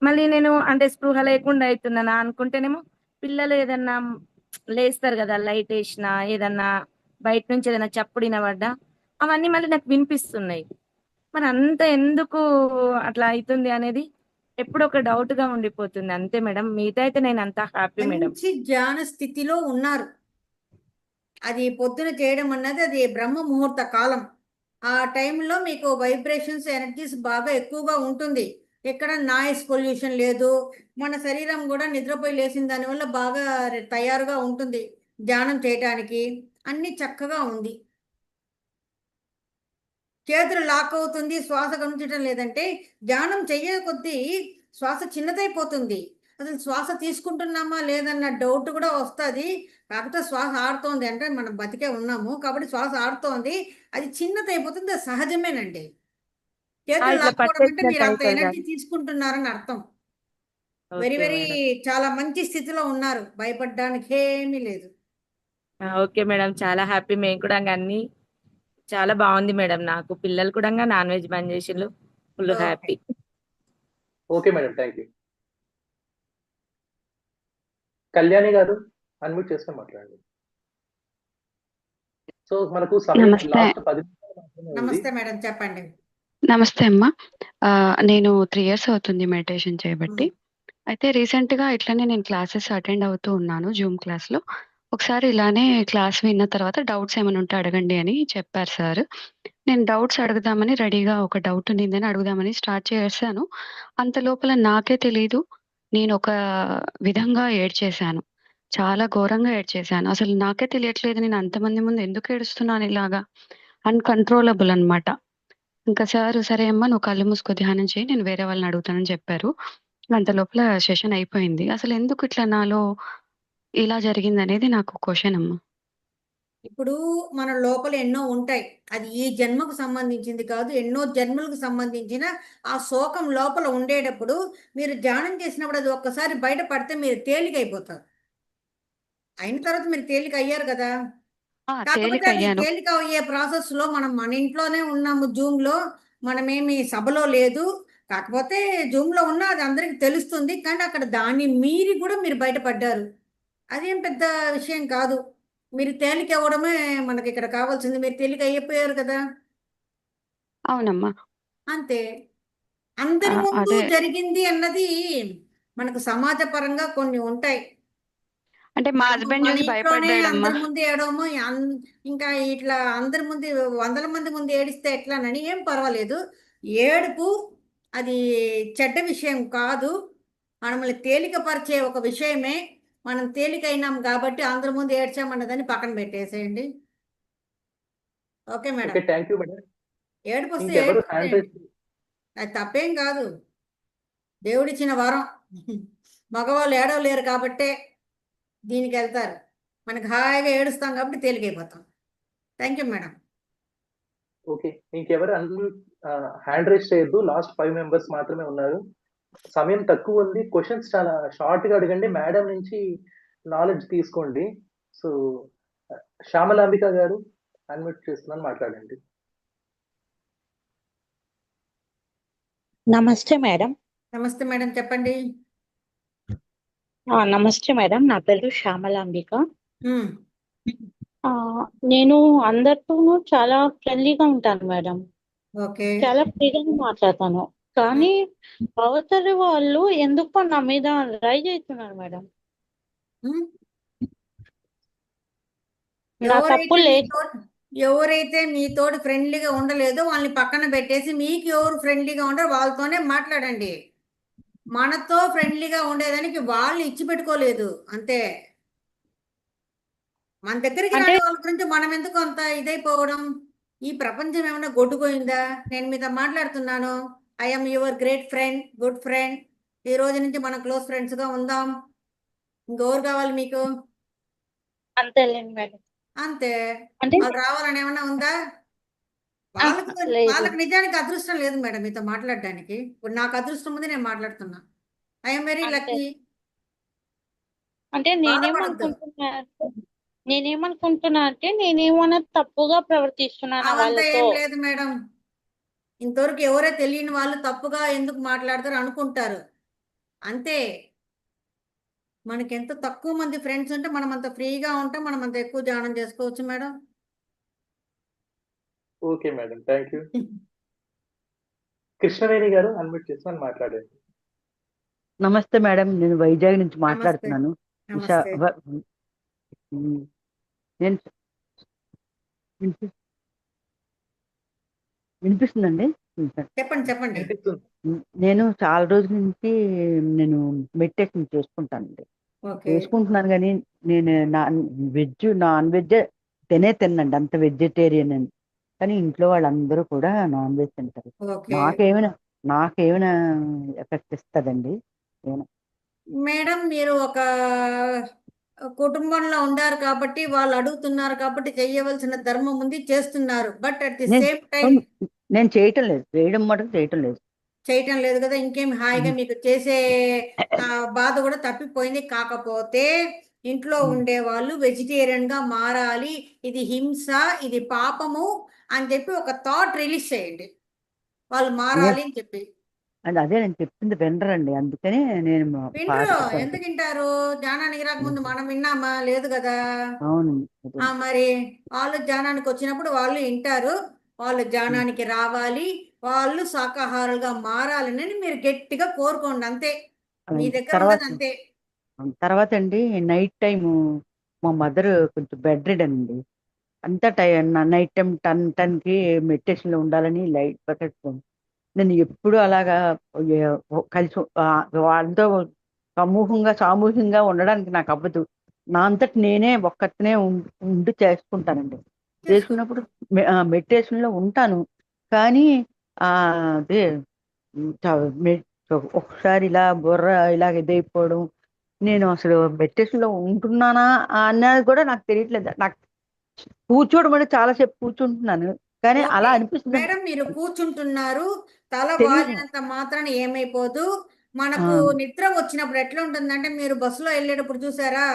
మళ్ళీ నేను అంటే స్పృహ లేకుండా అవుతున్నానా అనుకుంటేనేమో పిల్లలు ఏదన్నా లేస్తారు కదా, లైట్ వేసినా ఏదన్నా బయట నుంచి ఏదైనా చప్పుడు వినబడ్డా అవన్నీ మళ్ళీ నాకు వినిపిస్తున్నాయి. మరి అంత ఎందుకు అట్లా అవుతుంది అనేది ఎప్పుడు ఒక డౌట్ గా ఉండిపోతుంది అంతే మేడం. మిగతా అయితే నేను అంతా హ్యాపీ మేడం. మంచి ధ్యాన స్థితిలో ఉన్నారు. అది పొద్దున చేయడం అన్నది అది బ్రహ్మ ముహూర్త కాలం. ఆ టైంలో మీకు వైబ్రేషన్స్, ఎనర్జీస్ బాగా ఎక్కువగా ఉంటుంది. ఎక్కడ నాయిస్ పొల్యూషన్ లేదు. మన శరీరం కూడా నిద్రపోయి లేచిన దానివల్ల బాగా తయారుగా ఉంటుంది ధ్యానం చేయటానికి. అన్ని చక్కగా ఉంది. చేతులు లాక్ అవుతుంది, శ్వాస గమనించడం లేదంటే ధ్యానం చెయ్యే కొద్దీ శ్వాస చిన్నదైపోతుంది. అసలు శ్వాస తీసుకుంటున్నామా లేదన్న డౌట్ కూడా వస్తుంది. కాకపోతే శ్వాస ఆడుతోంది అంటే మనం బతికే ఉన్నాము కాబట్టి శ్వాస ఆడుతోంది, అది చిన్నదైపోతుంది, అది సహజమేనండి. చేతులు ఇట్లా లాక్కోవడం అంటే మీరు అంత పట్టేసినట్టు ఎనర్జీ తీసుకుంటున్నారని అర్థం. Very okay very madam. చాలా మంచి స్థితిలో ఉన్నారు, భయపడడానికి ఏమీ లేదు. ఓకే మేడం, చాలా హ్యాపీ. మేము కూడా అన్ని చాలా బాగుంది మేడం. నాకు పిల్లలు కూడా నాన్ వెజ్ బంద్ చేసిండ్రు, full happy. Okay madam, thank you. Kalyani గారు అన్మ్యూట్ చేసుకొని మాట్లాడండి. సో మనకు సమయం లాస్ట్ 10 నిమిషాలు మాత్రమే ఉంది. నమస్తే మేడం, చెప్పండి. నమస్తే అమ్మా. నేను 3 years అవుతుంది మెడిటేషన్ చేయబట్టి. అయితే రీసెంట్‌గా ఇట్లనే నేను క్లాసెస్ అటెండ్ అవుతూ ఉన్నాను జూమ్ క్లాస్‌లో. ఒకసారి ఇలానే క్లాస్ విన్న తర్వాత డౌట్స్ ఏమైనా ఉంటే అడగండి అని చెప్పారు సార్. నేను డౌట్స్ అడుగుదామని రెడీగా, ఒక డౌట్ ఉండిందని అడుగుదామని స్టార్ట్ చేశాను. అంత లోపల నాకే తెలీదు నేను ఒక విధంగా ఏడ్చేశాను. చాలా ఘోరంగా ఏడ్చేశాను. అసలు నాకే తెలియట్లేదు నేను అంతమంది ముందు ఎందుకు ఏడుస్తున్నాను ఇలాగా. అన్‌కంట్రోలబుల్ అన్నమాట. ఇంకా సార్ సరే అమ్మా నువ్వు కళ్ళు మూసుకో ధ్యానం చేయి, నేను వేరే వాళ్ళని అడుగుతానని చెప్పారు. అంత లోపల సెషన్ అయిపోయింది. అసలు ఎందుకు ఇట్లా నాలో ఇలా జరిగిందనేది నాకు క్వశ్చన్ అమ్మా. ఇప్పుడు మన లోపల ఎన్నో ఉంటాయి. అది ఈ జన్మకు సంబంధించింది కాదు, ఎన్నో జన్మలకు సంబంధించిన ఆ శోకం లోపల ఉండేటప్పుడు మీరు ధ్యానం చేసినప్పుడు అది ఒక్కసారి బయట పడితే మీరు తేలికైపోతారు. అయిన తర్వాత మీరు తేలిక అయ్యారు కదా. కాకపోతే అది తేలిక అయ్యే ప్రాసెస్లో మనం మన ఇంట్లోనే ఉన్నాము, జూమ్లో. మనమేమి సభలో లేదు. కాకపోతే జూమ్లో ఉన్నా అది అందరికి తెలుస్తుంది. కానీ అక్కడ దాన్ని మీరి కూడా మీరు బయటపడ్డారు. అదేం పెద్ద విషయం కాదు. మీరు తేలిక అవ్వడమే మనకి ఇక్కడ కావాల్సింది. మీరు తేలిక అయిపోయారు కదా. అవునమ్మా. అంతే. అందరి ముందు జరిగింది అన్నది మనకు సమాజపరంగా కొన్ని ఉంటాయి. అంటే మా మనము హస్బెండ్ మన చూసి ఇంట్లోనే భయపడ్డాడమ్మా. అందరి ముందు ఏడవము ఇంకా ఇట్లా అందరి ముందు వందల మంది ముందు ఏడిస్తే ఎట్లానని ఏం పర్వాలేదు. ఏడుపు అది చెడ్డ విషయం కాదు, మనల్ని తేలికపరిచే ఒక విషయమే. మనం తేలికైనాం కాబట్టి అందరి ముందు ఏడ్చామన్నదని పక్కన పెట్టేసేయండి. Okay madam. Okay, thank you madam. ఏడుపు వస్తే ఇంకెవరు ఏడుపు హ్యాండ్ వదిలేయండి. అది తప్పేం కాదు, దేవుడిచ్చిన వరం. మగవాళ్ళు ఏడవలేరు కాబట్టే దీనికి వెళ్తారు, మనకి హాయిగా ఏడుస్తాం కాబట్టి తేలికైపోతాం. Thank you madam. ఓకే, ఇంకెవరు అందరూ హ్యాండ్ రైజ్ చేయొద్దు. లాస్ట్ 5 మెంబర్స్ మాత్రమే ఉన్నారు. సమయం తక్కువ ఉంది. క్వశ్చన్స్ చాలా షార్ట్ గా అడగండి. మేడం నుంచి నాలెడ్జ్ తీసుకోండి. సో శ్యామలాంబిక గారు అన్మ్యూట్ చేస్తున్నాను, మాట్లాడండి. నమస్తే మేడం. నమస్తే మేడం, చెప్పండి. నమస్తే మేడం, నా పేరు శ్యామలాంబిక. నేను అందరితోనూ చాలా ఫ్రెండ్లీగా ఉంటాను మేడం, ఓకే. చాలా ఫ్రీగా మాట్లాడతాను. కానీ అవతలి వాళ్ళు ఎందుకో నా మీద రైజ్ అవుతున్నారు మేడం. నా తప్పు లేదు. ఎవరైతే మీతోటి ఫ్రెండ్లీగా ఉండలేదో వాళ్ళని పక్కన పెట్టేసి మీకు ఎవరు ఫ్రెండ్లీగా ఉండరో వాళ్ళతోనే మాట్లాడండి. మనతో ఫ్రెండ్లీగా ఉండేదానికి వాళ్ళు ఇచ్చి పెట్టుకోలేదు అంతే. మన దగ్గరికి రాని వాళ్ళ గురించి మనం ఎందుకు అంత ఇదైపోవడం? ఈ ప్రపంచం ఏమైనా గొడ్డుపోయిందా? నేను మీతో మాట్లాడుతున్నాను, I'm your great friend, good friend. ఈ రోజు నుంచి మనం క్లోజ్ ఫ్రెండ్స్ గా ఉందాం. ఇంకెవరు కావాలి మీకు? అంతేలేండి మేడం. అంతే. అంటే వాళ్ళు రావాలని ఏమన్నా ఉందా? వాళ్ళకి నిజానికి అదృష్టం లేదు మేడం మీతో మాట్లాడడానికి. ఇప్పుడు నాకు అదృష్టం ఉంది, నేను మాట్లాడుతున్నా. I'm very lucky. అంటే నేనేమనుకుంటున్నా అంటే నేనేమన్నా తప్పుగా ప్రవర్తిస్తున్నాను అవంతా వాళ్ళతో. ఏం లేదు మేడం. ఇంతవరకు ఎవరో తెలియని వాళ్ళు తప్పుగా ఎందుకు మాట్లాడతారు అనుకుంటారు అంతే. మనకి ఎంత తక్కువ మంది ఫ్రెండ్స్ ఉంటే మనం అంత ఫ్రీగా ఉంటాం, మనం అంత ఎక్కువ ధ్యానం చేసుకోవచ్చు madam. Okay madam, thank you. Krishnaveni గారు అన్మ్యూట్ చేసుకొని మాట్లాడండి. నమస్తే మేడం, నేను వైజాగ్ నుంచి మాట్లాడుతున్నాను. నమస్తే. నేను వినిపిస్తుందండి? చెప్పండి చెప్పండి. నేను చాలా రోజుల నుంచి నేను మెడిటేషన్ చేసుకుంటానండి. చేసుకుంటున్నాను కానీ నేను నాన్ వెజ్ తినండి, అంత వెజిటేరియన్ అని. కానీ ఇంట్లో వాళ్ళందరూ కూడా నాన్ వెజ్ తింటారు. నాకేమైనా ఎఫెక్ట్ ఇస్తుందండి మేడం? మీరు ఒక కుటుంబంలో ఉండారు కాబట్టి, వాళ్ళు అడుగుతున్నారు కాబట్టి చేయవలసిన ధర్మం ఉంది, చేస్తున్నారు. But at the same time నేను చేయటం లేదు, చేయటం లేదు కదా. ఇంకేం హాయిగా మీకు చేసే బాధ కూడా తప్పిపోయింది. కాకపోతే ఇంట్లో ఉండే వాళ్ళు వెజిటేరియన్ గా మారాలి, ఇది హింస, ఇది పాపము అని చెప్పి ఒక థాట్ రిలీజ్ చేయండి, వాళ్ళు మారాలి అని చెప్పి. అదే నేను చెప్పింది వినరండి, అందుకని నేను వింటారు. ఎందుకు వింటారు? ధ్యానానికి రాకముందు మనం విన్నామా? లేదు కదా. అవును. మరి వాళ్ళు ధ్యానానికి వచ్చినప్పుడు వాళ్ళు వింటారు. వాళ్ళు ధ్యానానికి రావాలి, వాళ్ళు శాకాహారులుగా మారాలని మీరు గట్టిగా కోరుకోండి అంతే. మీ దగ్గర ఉన్నది అంతే. తర్వాత అండి, నైట్ టైం మా మదర్ కొంచెం బెడ్ రిడన్ అండి. అంతా నైట్ టైం 10కి మెడిటేషన్లో ఉండాలని లైట్ పెట్టేస్తాను. నేను ఎప్పుడు అలాగా కలిసి వాళ్ళతో సామూహికంగా ఉండడానికి నాకు అవ్వదు. నా అంతటి నేనే ఒక్కటినే ఉండి చేసుకుంటానండి. చేసుకున్నప్పుడు మెడిటేషన్లో ఉంటాను, కానీ అదే ఒకసారి ఇలా బుర్ర ఇలాగ ఇదైపోవడం, నేను అసలు మెడిటేషన్లో ఉంటున్నానా అన్నది కూడా నాకు తెలియట్లేదు. నాకు కూర్చోవడం అంటే చాలాసేపు కూర్చుంటున్నాను, కానీ అలా అనిపిస్తుంది. మేడం మీరు కూర్చుంటున్నారు, తల వాలినంత మాత్రాన ఏమైపోదు. మనకు నిద్ర వచ్చినప్పుడు ఎట్లా ఉంటుందంటే, మీరు బస్సులో వెళ్ళేటప్పుడు చూసారా,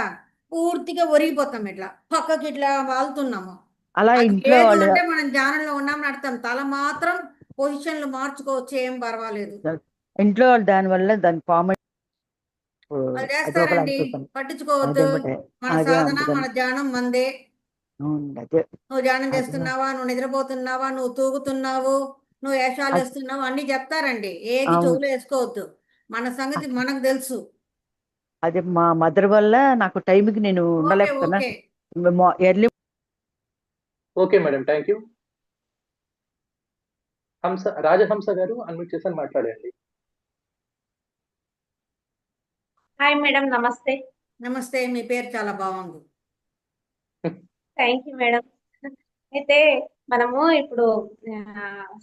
పూర్తిగా ఒరిగిపోతాం, ఇట్లా పక్కకి ఇట్లా వాళ్తున్నాము. అలా ఇంట్లో అంటే మనం ధ్యానంలో ఉన్నామని అర్థం. తల మాత్రం పొజిషన్లు మార్చుకోవచ్చు, ఏం పర్వాలేదు. ఇంట్లో దానివల్ల దాని కామెంట్ చేస్తారండి, పట్టించుకోవద్దు. మన సాధన, మన ధ్యానం మందే. నువ్వు ధ్యానం చేస్తున్నావా, నువ్వు నిద్రపోతున్నావా, నువ్వు తూగుతున్నావు, నువ్వు వేషాలు వేస్తున్నావు అన్ని చెప్తారండి. ఏది చెవులు వేసుకోవద్దు. మన సంగతి మనకు తెలుసు. అదే మా మదర్ వల్ల నాకు టైంకి నేను ఉండలేకపోతున్నా. Okay early okay madam, thank you. Rajahamsa గారు అన్మ్యూట్ చేసి మాట్లాడండి. హాయ్ మేడం, నమస్తే. నమస్తే, మీ పేరు చాలా బాగుంది. Thank you madam. అయితే మనము ఇప్పుడు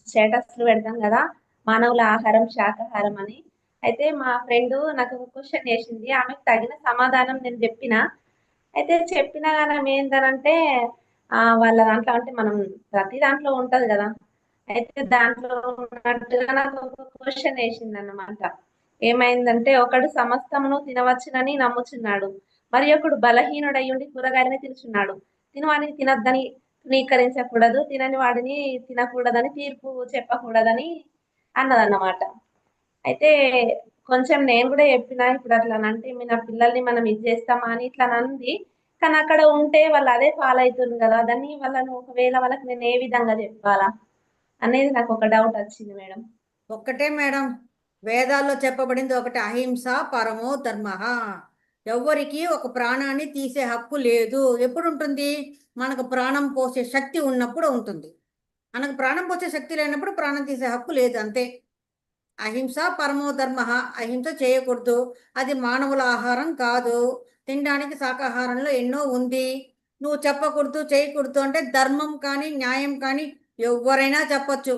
స్టేటస్లు పెడతాం కదా, మానవుల ఆహారం శాకాహారం అని. అయితే మా ఫ్రెండ్ నాకు ఒక క్వశ్చన్ చేసింది, ఆమెకు తగిన సమాధానం నేను చెప్పిన. అయితే చెప్పినా కానీ ఆమె ఏంటనంటే వాళ్ళ దాంట్లో అంటే మనం ప్రతి దాంట్లో ఉంటది కదా, అయితే దాంట్లో ఉన్నట్టుగా నాకు ఒక క్వశ్చన్ వేసింది అన్నమాట. ఏమైందంటే, ఒకడు సమస్తమును తినవచ్చునని నమ్ముచున్నాడు, మరి ఒకడు బలహీనుడయ్యుండి కూరగాయలని తినుచున్నాడు. తినవాడిని తినద్దని ధృవీకరించకూడదు, తినని వాడిని తినకూడదని తీర్పు చెప్పకూడదని అన్నదన్నమాట. అయితే కొంచెం నేను కూడా చెప్పిన, ఇప్పుడు అట్లా అంటే మన పిల్లల్ని మనం ఇది చేస్తామా అని ఇట్లా అంది. కానీ అక్కడ ఉంటే వాళ్ళు అదే ఫాలో అవుతుంది కదా, దాన్ని వాళ్ళను ఒకవేళ వాళ్ళకి నేను ఏ విధంగా చెప్పాలా అనేది నాకు ఒక డౌట్ వచ్చింది మేడం. ఒక్కటే మేడం, వేదాల్లో చెప్పబడింది ఒకటి, అహింస పరమో ధర్మ. ఎవ్వరికి ఒక ప్రాణాన్ని తీసే హక్కు లేదు. ఎప్పుడు ఉంటుంది? మనకు ప్రాణం పోసే శక్తి ఉన్నప్పుడు ఉంటుంది. మనకు ప్రాణం పోసే శక్తి లేనప్పుడు ప్రాణం తీసే హక్కు లేదు, అంతే. అహింస పరమో ధర్మ. అహింస చేయకూడదు, అది మానవుల ఆహారం కాదు. తినడానికి శాకాహారంలో ఎన్నో ఉంది. నువ్వు చెప్పకూడదు చేయకూడదు అంటే ధర్మం కానీ న్యాయం కానీ ఎవరైనా చెప్పచ్చు.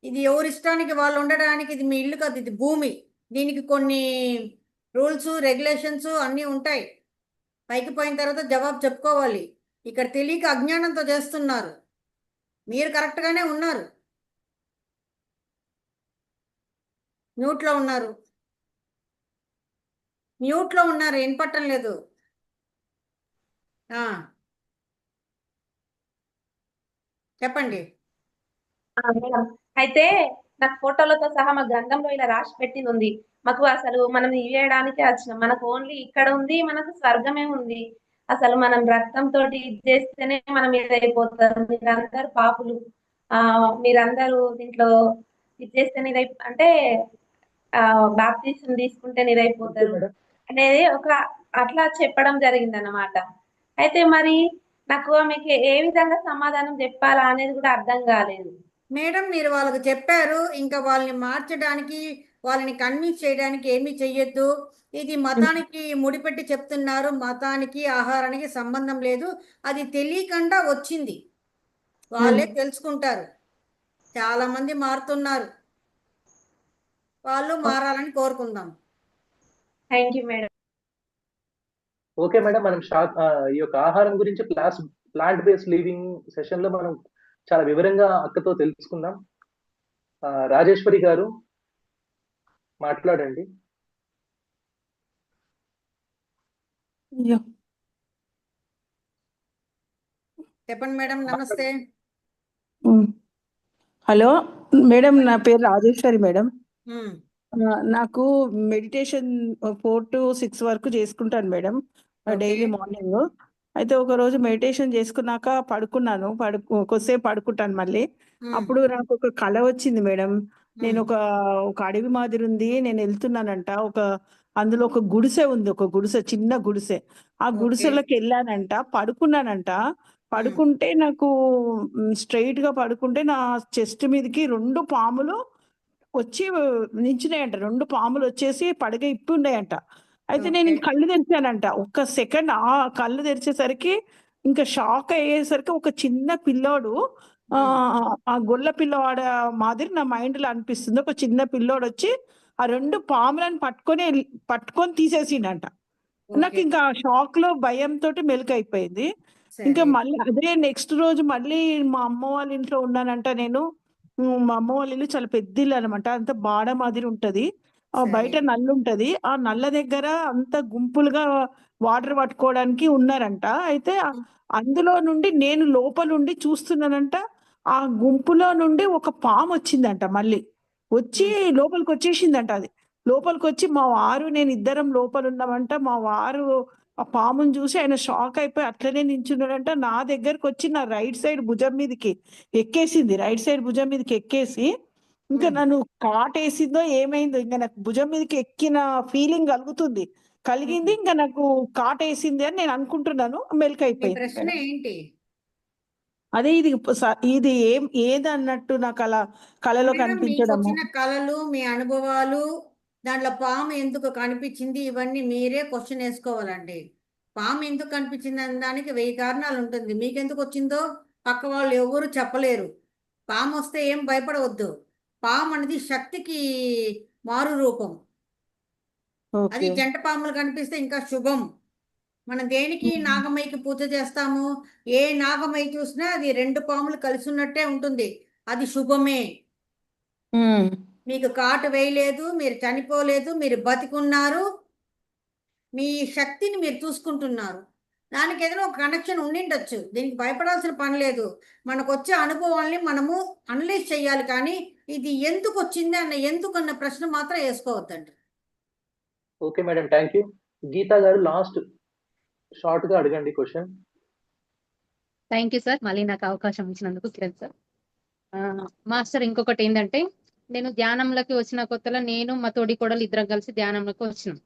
ఇది ఎవరిష్టానికి వాళ్ళు ఉండడానికి, ఇది మీ ఇల్లు కాదు, ఇది భూమి. దీనికి కొన్ని రూల్స్ రెగ్యులేషన్స్ అన్నీ ఉంటాయి. పైకి పోయిన తర్వాత జవాబు చెప్పుకోవాలి. ఇక్కడ తెలియక అజ్ఞానంతో చేస్తున్నారు. మీరు కరెక్ట్గానే ఉన్నారు. మ్యూట్లో ఉన్నారు, వినపట్టం లేదు. చెప్పండి. మేడం, అయితే నాకు ఫోటోలతో సహా మా గ్రంథంలో ఇలా రాసి పెట్టింది ఉంది. మాకు అసలు మనం ఇవ్వడానికే వచ్చినాం, మనకు ఓన్లీ ఇక్కడ ఉంది, మనకు స్వర్గమే ఉంది. అసలు మనం రక్తంతో ఇది చేస్తేనే మనం ఇదైపోతారు. మీరందరూ పాపులు, మీరందరూ దీంట్లో ఇది చేస్తేనే అంటే బాప్తిసం తీసుకుంటే ఇదైపోతారు అనేది ఒక అట్లా చెప్పడం జరిగింది అన్నమాట. అయితే మరి నాకు ఆమెకి ఏ విధంగా సమాధానం చెప్పాలా అనేది కూడా అర్థం కాలేదు. మేడం, మీరు వాళ్ళకి చెప్పారు, ఇంకా వాళ్ళని మార్చడానికి వాళ్ళని కన్విన్స్ చేయడానికి ఏమీ చెయ్యొద్దు. ఇది మతానికి ముడిపెట్టి చెప్తున్నారు, మతానికి ఆహారానికి సంబంధం లేదు. అది తెలియకుండా వచ్చింది, వాళ్ళే తెలుసుకుంటారు. చాలా మంది మారుతున్నారు, వాళ్ళు మారాలని కోరుకుందాం. Thank you madam. Okay madam, మనం ఈ యొక్క ఆహారం గురించి ప్లాంట్ బేస్డ్ లివింగ్ సెషన్ లో మనం చాలా వివరంగా అక్కతో తెలుసుకుందాం. రాజేశ్వరి గారు మాట్లాడండి. చెప్పండి మేడం. నమస్తే. హలో మేడం, నా పేరు రాజేశ్వరి మేడం. నాకు మెడిటేషన్ 4 to 6 వరకు చేసుకుంటాను మేడం, డైలీ మార్నింగ్. అయితే ఒక రోజు మెడిటేషన్ చేసుకున్నాక పడుకున్నాను, కొద్దిసేపు పడుకుంటాను మళ్ళీ. అప్పుడు నాకు ఒక కళ వచ్చింది మేడం. నేను ఒక అడవి మాదిరి ఉంది, నేను వెళ్తున్నానంట. అందులో ఒక గుడిసె ఉంది, ఒక గుడిసె, చిన్న గుడిసె. ఆ గుడిసెలోకి వెళ్ళానంట, పడుకున్నానంట. పడుకుంటే నాకు స్ట్రైట్ గా పడుకుంటే నా చెస్ట్ మీదకి 2 పాములు వచ్చి నించున్నాయంట. 2 పాములు వచ్చేసి పడగ ఇప్పి ఉన్నాయంట. అయితే నేను కళ్ళు తెరిచానంట. ఒక్క సెకండ్ ఆ కళ్ళు తెరిచేసరికి ఇంకా షాక్ అయ్యేసరికి ఒక చిన్న పిల్లోడు, ఆ గొల్ల పిల్లవాడ మాదిరి నా మైండ్ లో అనిపిస్తుంది. ఒక చిన్న పిల్లోడు వచ్చి ఆ 2 పాములను పట్టుకొని తీసేసిండంట. నాకు ఇంకా షాక్ లో భయంతో మెలకు అయిపోయింది. ఇంకా మళ్ళీ అదే నెక్స్ట్ రోజు మళ్ళీ మా అమ్మ వాళ్ళ ఇంట్లో ఉన్నానంట నేను. మా అమ్మ వాళ్ళ ఇల్లు చాలా పెద్ద ఇల్లు అనమాట, అంత బాడ మాదిరి ఉంటది. బయట నల్లు ఉంటది, ఆ నల్ల దగ్గర అంత గుంపులుగా వాటర్ పట్టుకోవడానికి ఉన్నారంట. అయితే అందులో నుండి నేను లోపలుండి చూస్తున్నానంట. ఆ గుంపులో నుండి ఒక పాము వచ్చిందంట, మళ్ళీ వచ్చి లోపలికి వచ్చేసిందంట. అది లోపలికి వచ్చి మా వారు నేను ఇద్దరం లోపల ఉన్నామంట. మా వారు ఆ పాముని చూసి ఆయన షాక్ అయిపోయి అట్లనే నించున్నాడంట. నా దగ్గరకు వచ్చి నా రైట్ సైడ్ భుజం మీదకి ఎక్కేసింది, రైట్ సైడ్ భుజం మీదకి ఎక్కేసి ఇంకా నన్ను కాటేసిందో ఏమైందో, ఇంకా నాకు భుజం మీదకి ఎక్కిన ఫీలింగ్ కలుగుతుంది, కలిగింది, ఇంకా నాకు కాటేసింది అని నేను అనుకుంటున్నాను. మెల్క్ మీ అయిపోయింది ప్రశ్న మేడం. ఏంటి? అదే ఇది ఏది అన్నట్టు నాకు అలా కలలో మేడం, మీకు కనిపించడము. వచ్చిన కళలు, మీ అనుభవాలు, దాంట్లో పాము ఎందుకు కనిపించింది, ఇవన్నీ మీరే క్వశ్చన్ వేసుకోవాలండి. పాము ఎందుకు కనిపించింది అనే దానికి 1000 కారణాలు ఉంటుంది. మీకెందుకు వచ్చిందో పక్క వాళ్ళు ఎవరు చెప్పలేరు. పాము వస్తే ఏం భయపడవద్దు. పాము అనేది శక్తికి మారు రూపం. అది ఓకే. జంట పాములు కనిపిస్తే ఇంకా శుభం. మనం దేనికి నాగమ్మకి పూజ చేస్తాము? ఏ నాగమయ్య చూసినా అది 2 పాములు కలిసి ఉన్నట్టే ఉంటుంది, అది శుభమే. మీకు కాటు వేయలేదు, మీరు చనిపోలేదు, మీరు బతికున్నారు, మీ శక్తిని మీరు చూసుకుంటున్నారు. దానికి ఏదైనా ఒక కనెక్షన్ ఉండిండొచ్చు. దీనికి భయపడాల్సిన పని లేదు. మనకు వచ్చే అనుభవాల్ని మనము అనలైజ్ చేయాలి, కానీ ఇది ఎందుకు వచ్చింది ఎందుకన్న ప్రశ్న మాత్రం వేసుకోవద్దండి. Okay madam, thank you. Geeta గారు లాస్ట్ షార్ట్ గా అడగండి క్వశ్చన్. థ్యాంక్ యూ సార్, మళ్ళీ నాకు అవకాశం ఇచ్చినందుకు కిరణ్ సార్. మాస్టర్, ఇంకొకటి ఏంటంటే, నేను ధ్యానంలోకి వచ్చిన కొత్తలో నేను మా తోడి కోడలు ఇద్దరం కలిసి ధ్యానంలోకి వచ్చినాం.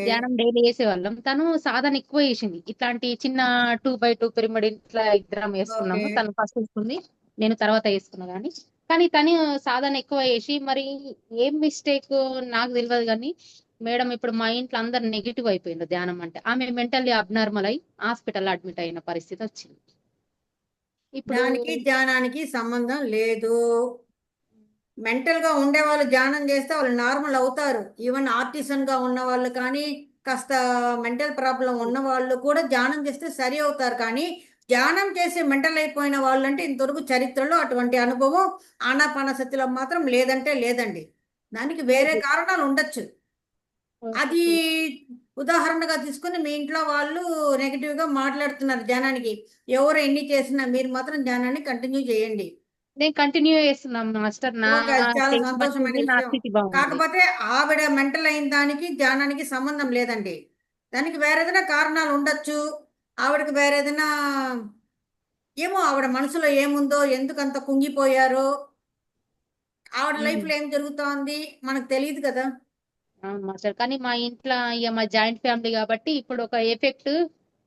ధ్యానం డైలీ చేసేవాళ్ళం. తను సాధన ఎక్కువ చేసింది. ఇట్లాంటి చిన్న 2x2 పిరమిడ్ ఇట్లా ఇద్దరం వేసుకున్నాము. తను ఫస్ట్ వేసుకుంది, నేను తర్వాత వేసుకున్నా. కానీ తను సాధన ఎక్కువ చేసి, మరి ఏం మిస్టేక్ నాకు తెలియదు, కానీ మేడం ఇప్పుడు మా ఇంట్లో అందరు నెగిటివ్ అయిపోయింది ధ్యానం అంటే. ఆమె మెంటల్లీ అబ్నార్మల్ అయి హాస్పిటల్ అడ్మిట్ అయిన పరిస్థితి వచ్చింది. ఇప్పుడు దానికి ధ్యానానికి సంబంధం లేదు. మెంటల్ గా ఉండే వాళ్ళు ధ్యానం చేస్తే వాళ్ళు నార్మల్ అవుతారు. ఈవెన్ ఆర్టిసన్ గా ఉన్న వాళ్ళు కానీ, కాస్త మెంటల్ ప్రాబ్లం ఉన్న వాళ్ళు కూడా ధ్యానం చేస్తే సరి అవుతారు. కానీ ధ్యానం చేసి మెంటల్ అయిపోయిన వాళ్ళు అంటే ఇంతవరకు చరిత్రలో అటువంటి అనుభవం ఆనాపానసతిలో మాత్రం లేదంటే లేదండి. దానికి వేరే కారణాలు ఉండొచ్చు. అది ఉదాహరణగా తీసుకుని మీ ఇంట్లో వాళ్ళు నెగిటివ్ గా మాట్లాడుతున్నారు ధ్యానానికి. ఎవరు ఎన్ని చేసినా మీరు మాత్రం ధ్యానాన్ని కంటిన్యూ చేయండి. నేను కంటిన్యూ చేస్తున్నాం మాస్టర్. నా ఓకే, అది చాలా స్టేజ్ సంతోషమైన మంచిది, నా విషయం. స్థితి బాగుంది. కాకపోతే ఆవిడ మెంటల్ అయిన దానికి ధ్యానానికి సంబంధం లేదండి. దానికి వేరేదైనా కారణాలు ఉండొచ్చు. ఆవిడకి వేరేదైనా ఏమో, ఆవిడ మనసులో ఏముందో, ఎందుకు అంత కుంగిపోయారో, ఆవిడ లైఫ్ లో ఏం జరుగుతోంది మనకు తెలియదు కదా. అవును మాస్టర్, కానీ మా ఇంట్లో ఇక మా జాయింట్ ఫ్యామిలీ కాబట్టి ఇప్పుడు ఒక ఎఫెక్ట్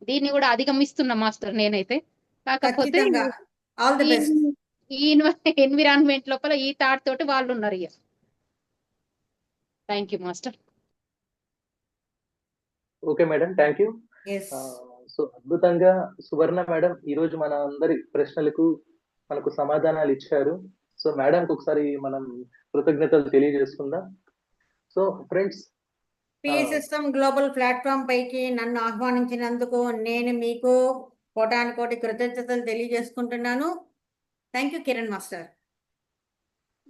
దీన్ని కూడా అధిగమిస్తున్నా మాస్టర్ నేనైతే. కాకపోతే ఖచ్చితంగా ఆల్ ది బెస్ట్. ఈ ఎన్విరాన్మెంట్ లోపల ఈ థాట్ తోటి వాళ్ళు ఉన్నారు. ఇక thank you master. Okay madam, thank you. So అద్భుతంగా సువర్ణ మేడం ఈ రోజు మన అందరి ప్రశ్నలకు మనకు సమాధానాలు ఇచ్చారు. సో మేడంకి ఒకసారి మనం కృతజ్ఞతలు తెలియజేసుకుందాం. So friends, peace system global platform పైకి నన్ను ఆహ్వానించినందుకు నేను మీకు కోటానుకోటి కృతజ్ఞతలు తెలియజేసుకుంటున్నాను. Thank you Kiran master.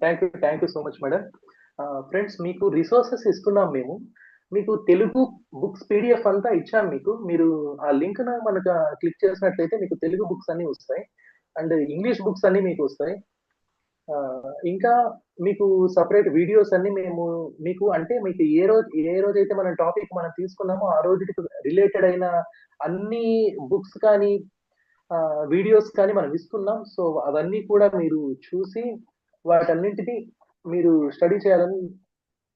Thank you so much madam. Friends, మీకు రిసోర్సెస్ ఇస్తున్నాం మేము. మీకు తెలుగు బుక్స్ పీడిఎఫ్ అంతా ఇచ్చాం మీకు. మీరు ఆ లింక్ మనకు క్లిక్ చేసినట్లయితే మీకు తెలుగు బుక్స్ అన్ని వస్తాయి అండ్ ఇంగ్లీష్ బుక్స్ అన్ని మీకు వస్తాయి. ఇంకా మీకు సపరేట్ వీడియోస్ అన్ని మేము మీకు అంటే మీకు ఏ రోజైతే మన టాపిక్ మనం తీసుకున్నామో ఆ రోజుకి రిలేటెడ్ అయిన అన్ని బుక్స్ కానీ వీడియోస్ కానీ మనం ఇస్తున్నాం. సో అవన్నీ కూడా మీరు చూసి వాటన్నింటినీ మీరు స్టడీ చేయాలని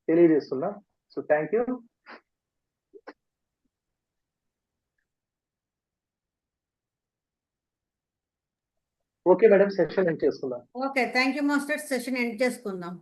తెలియజేస్తున్నాం. So thank you. Okay madam, session end చేసుకుందాం. Okay, thank you master. Session end చేసుకుందాం.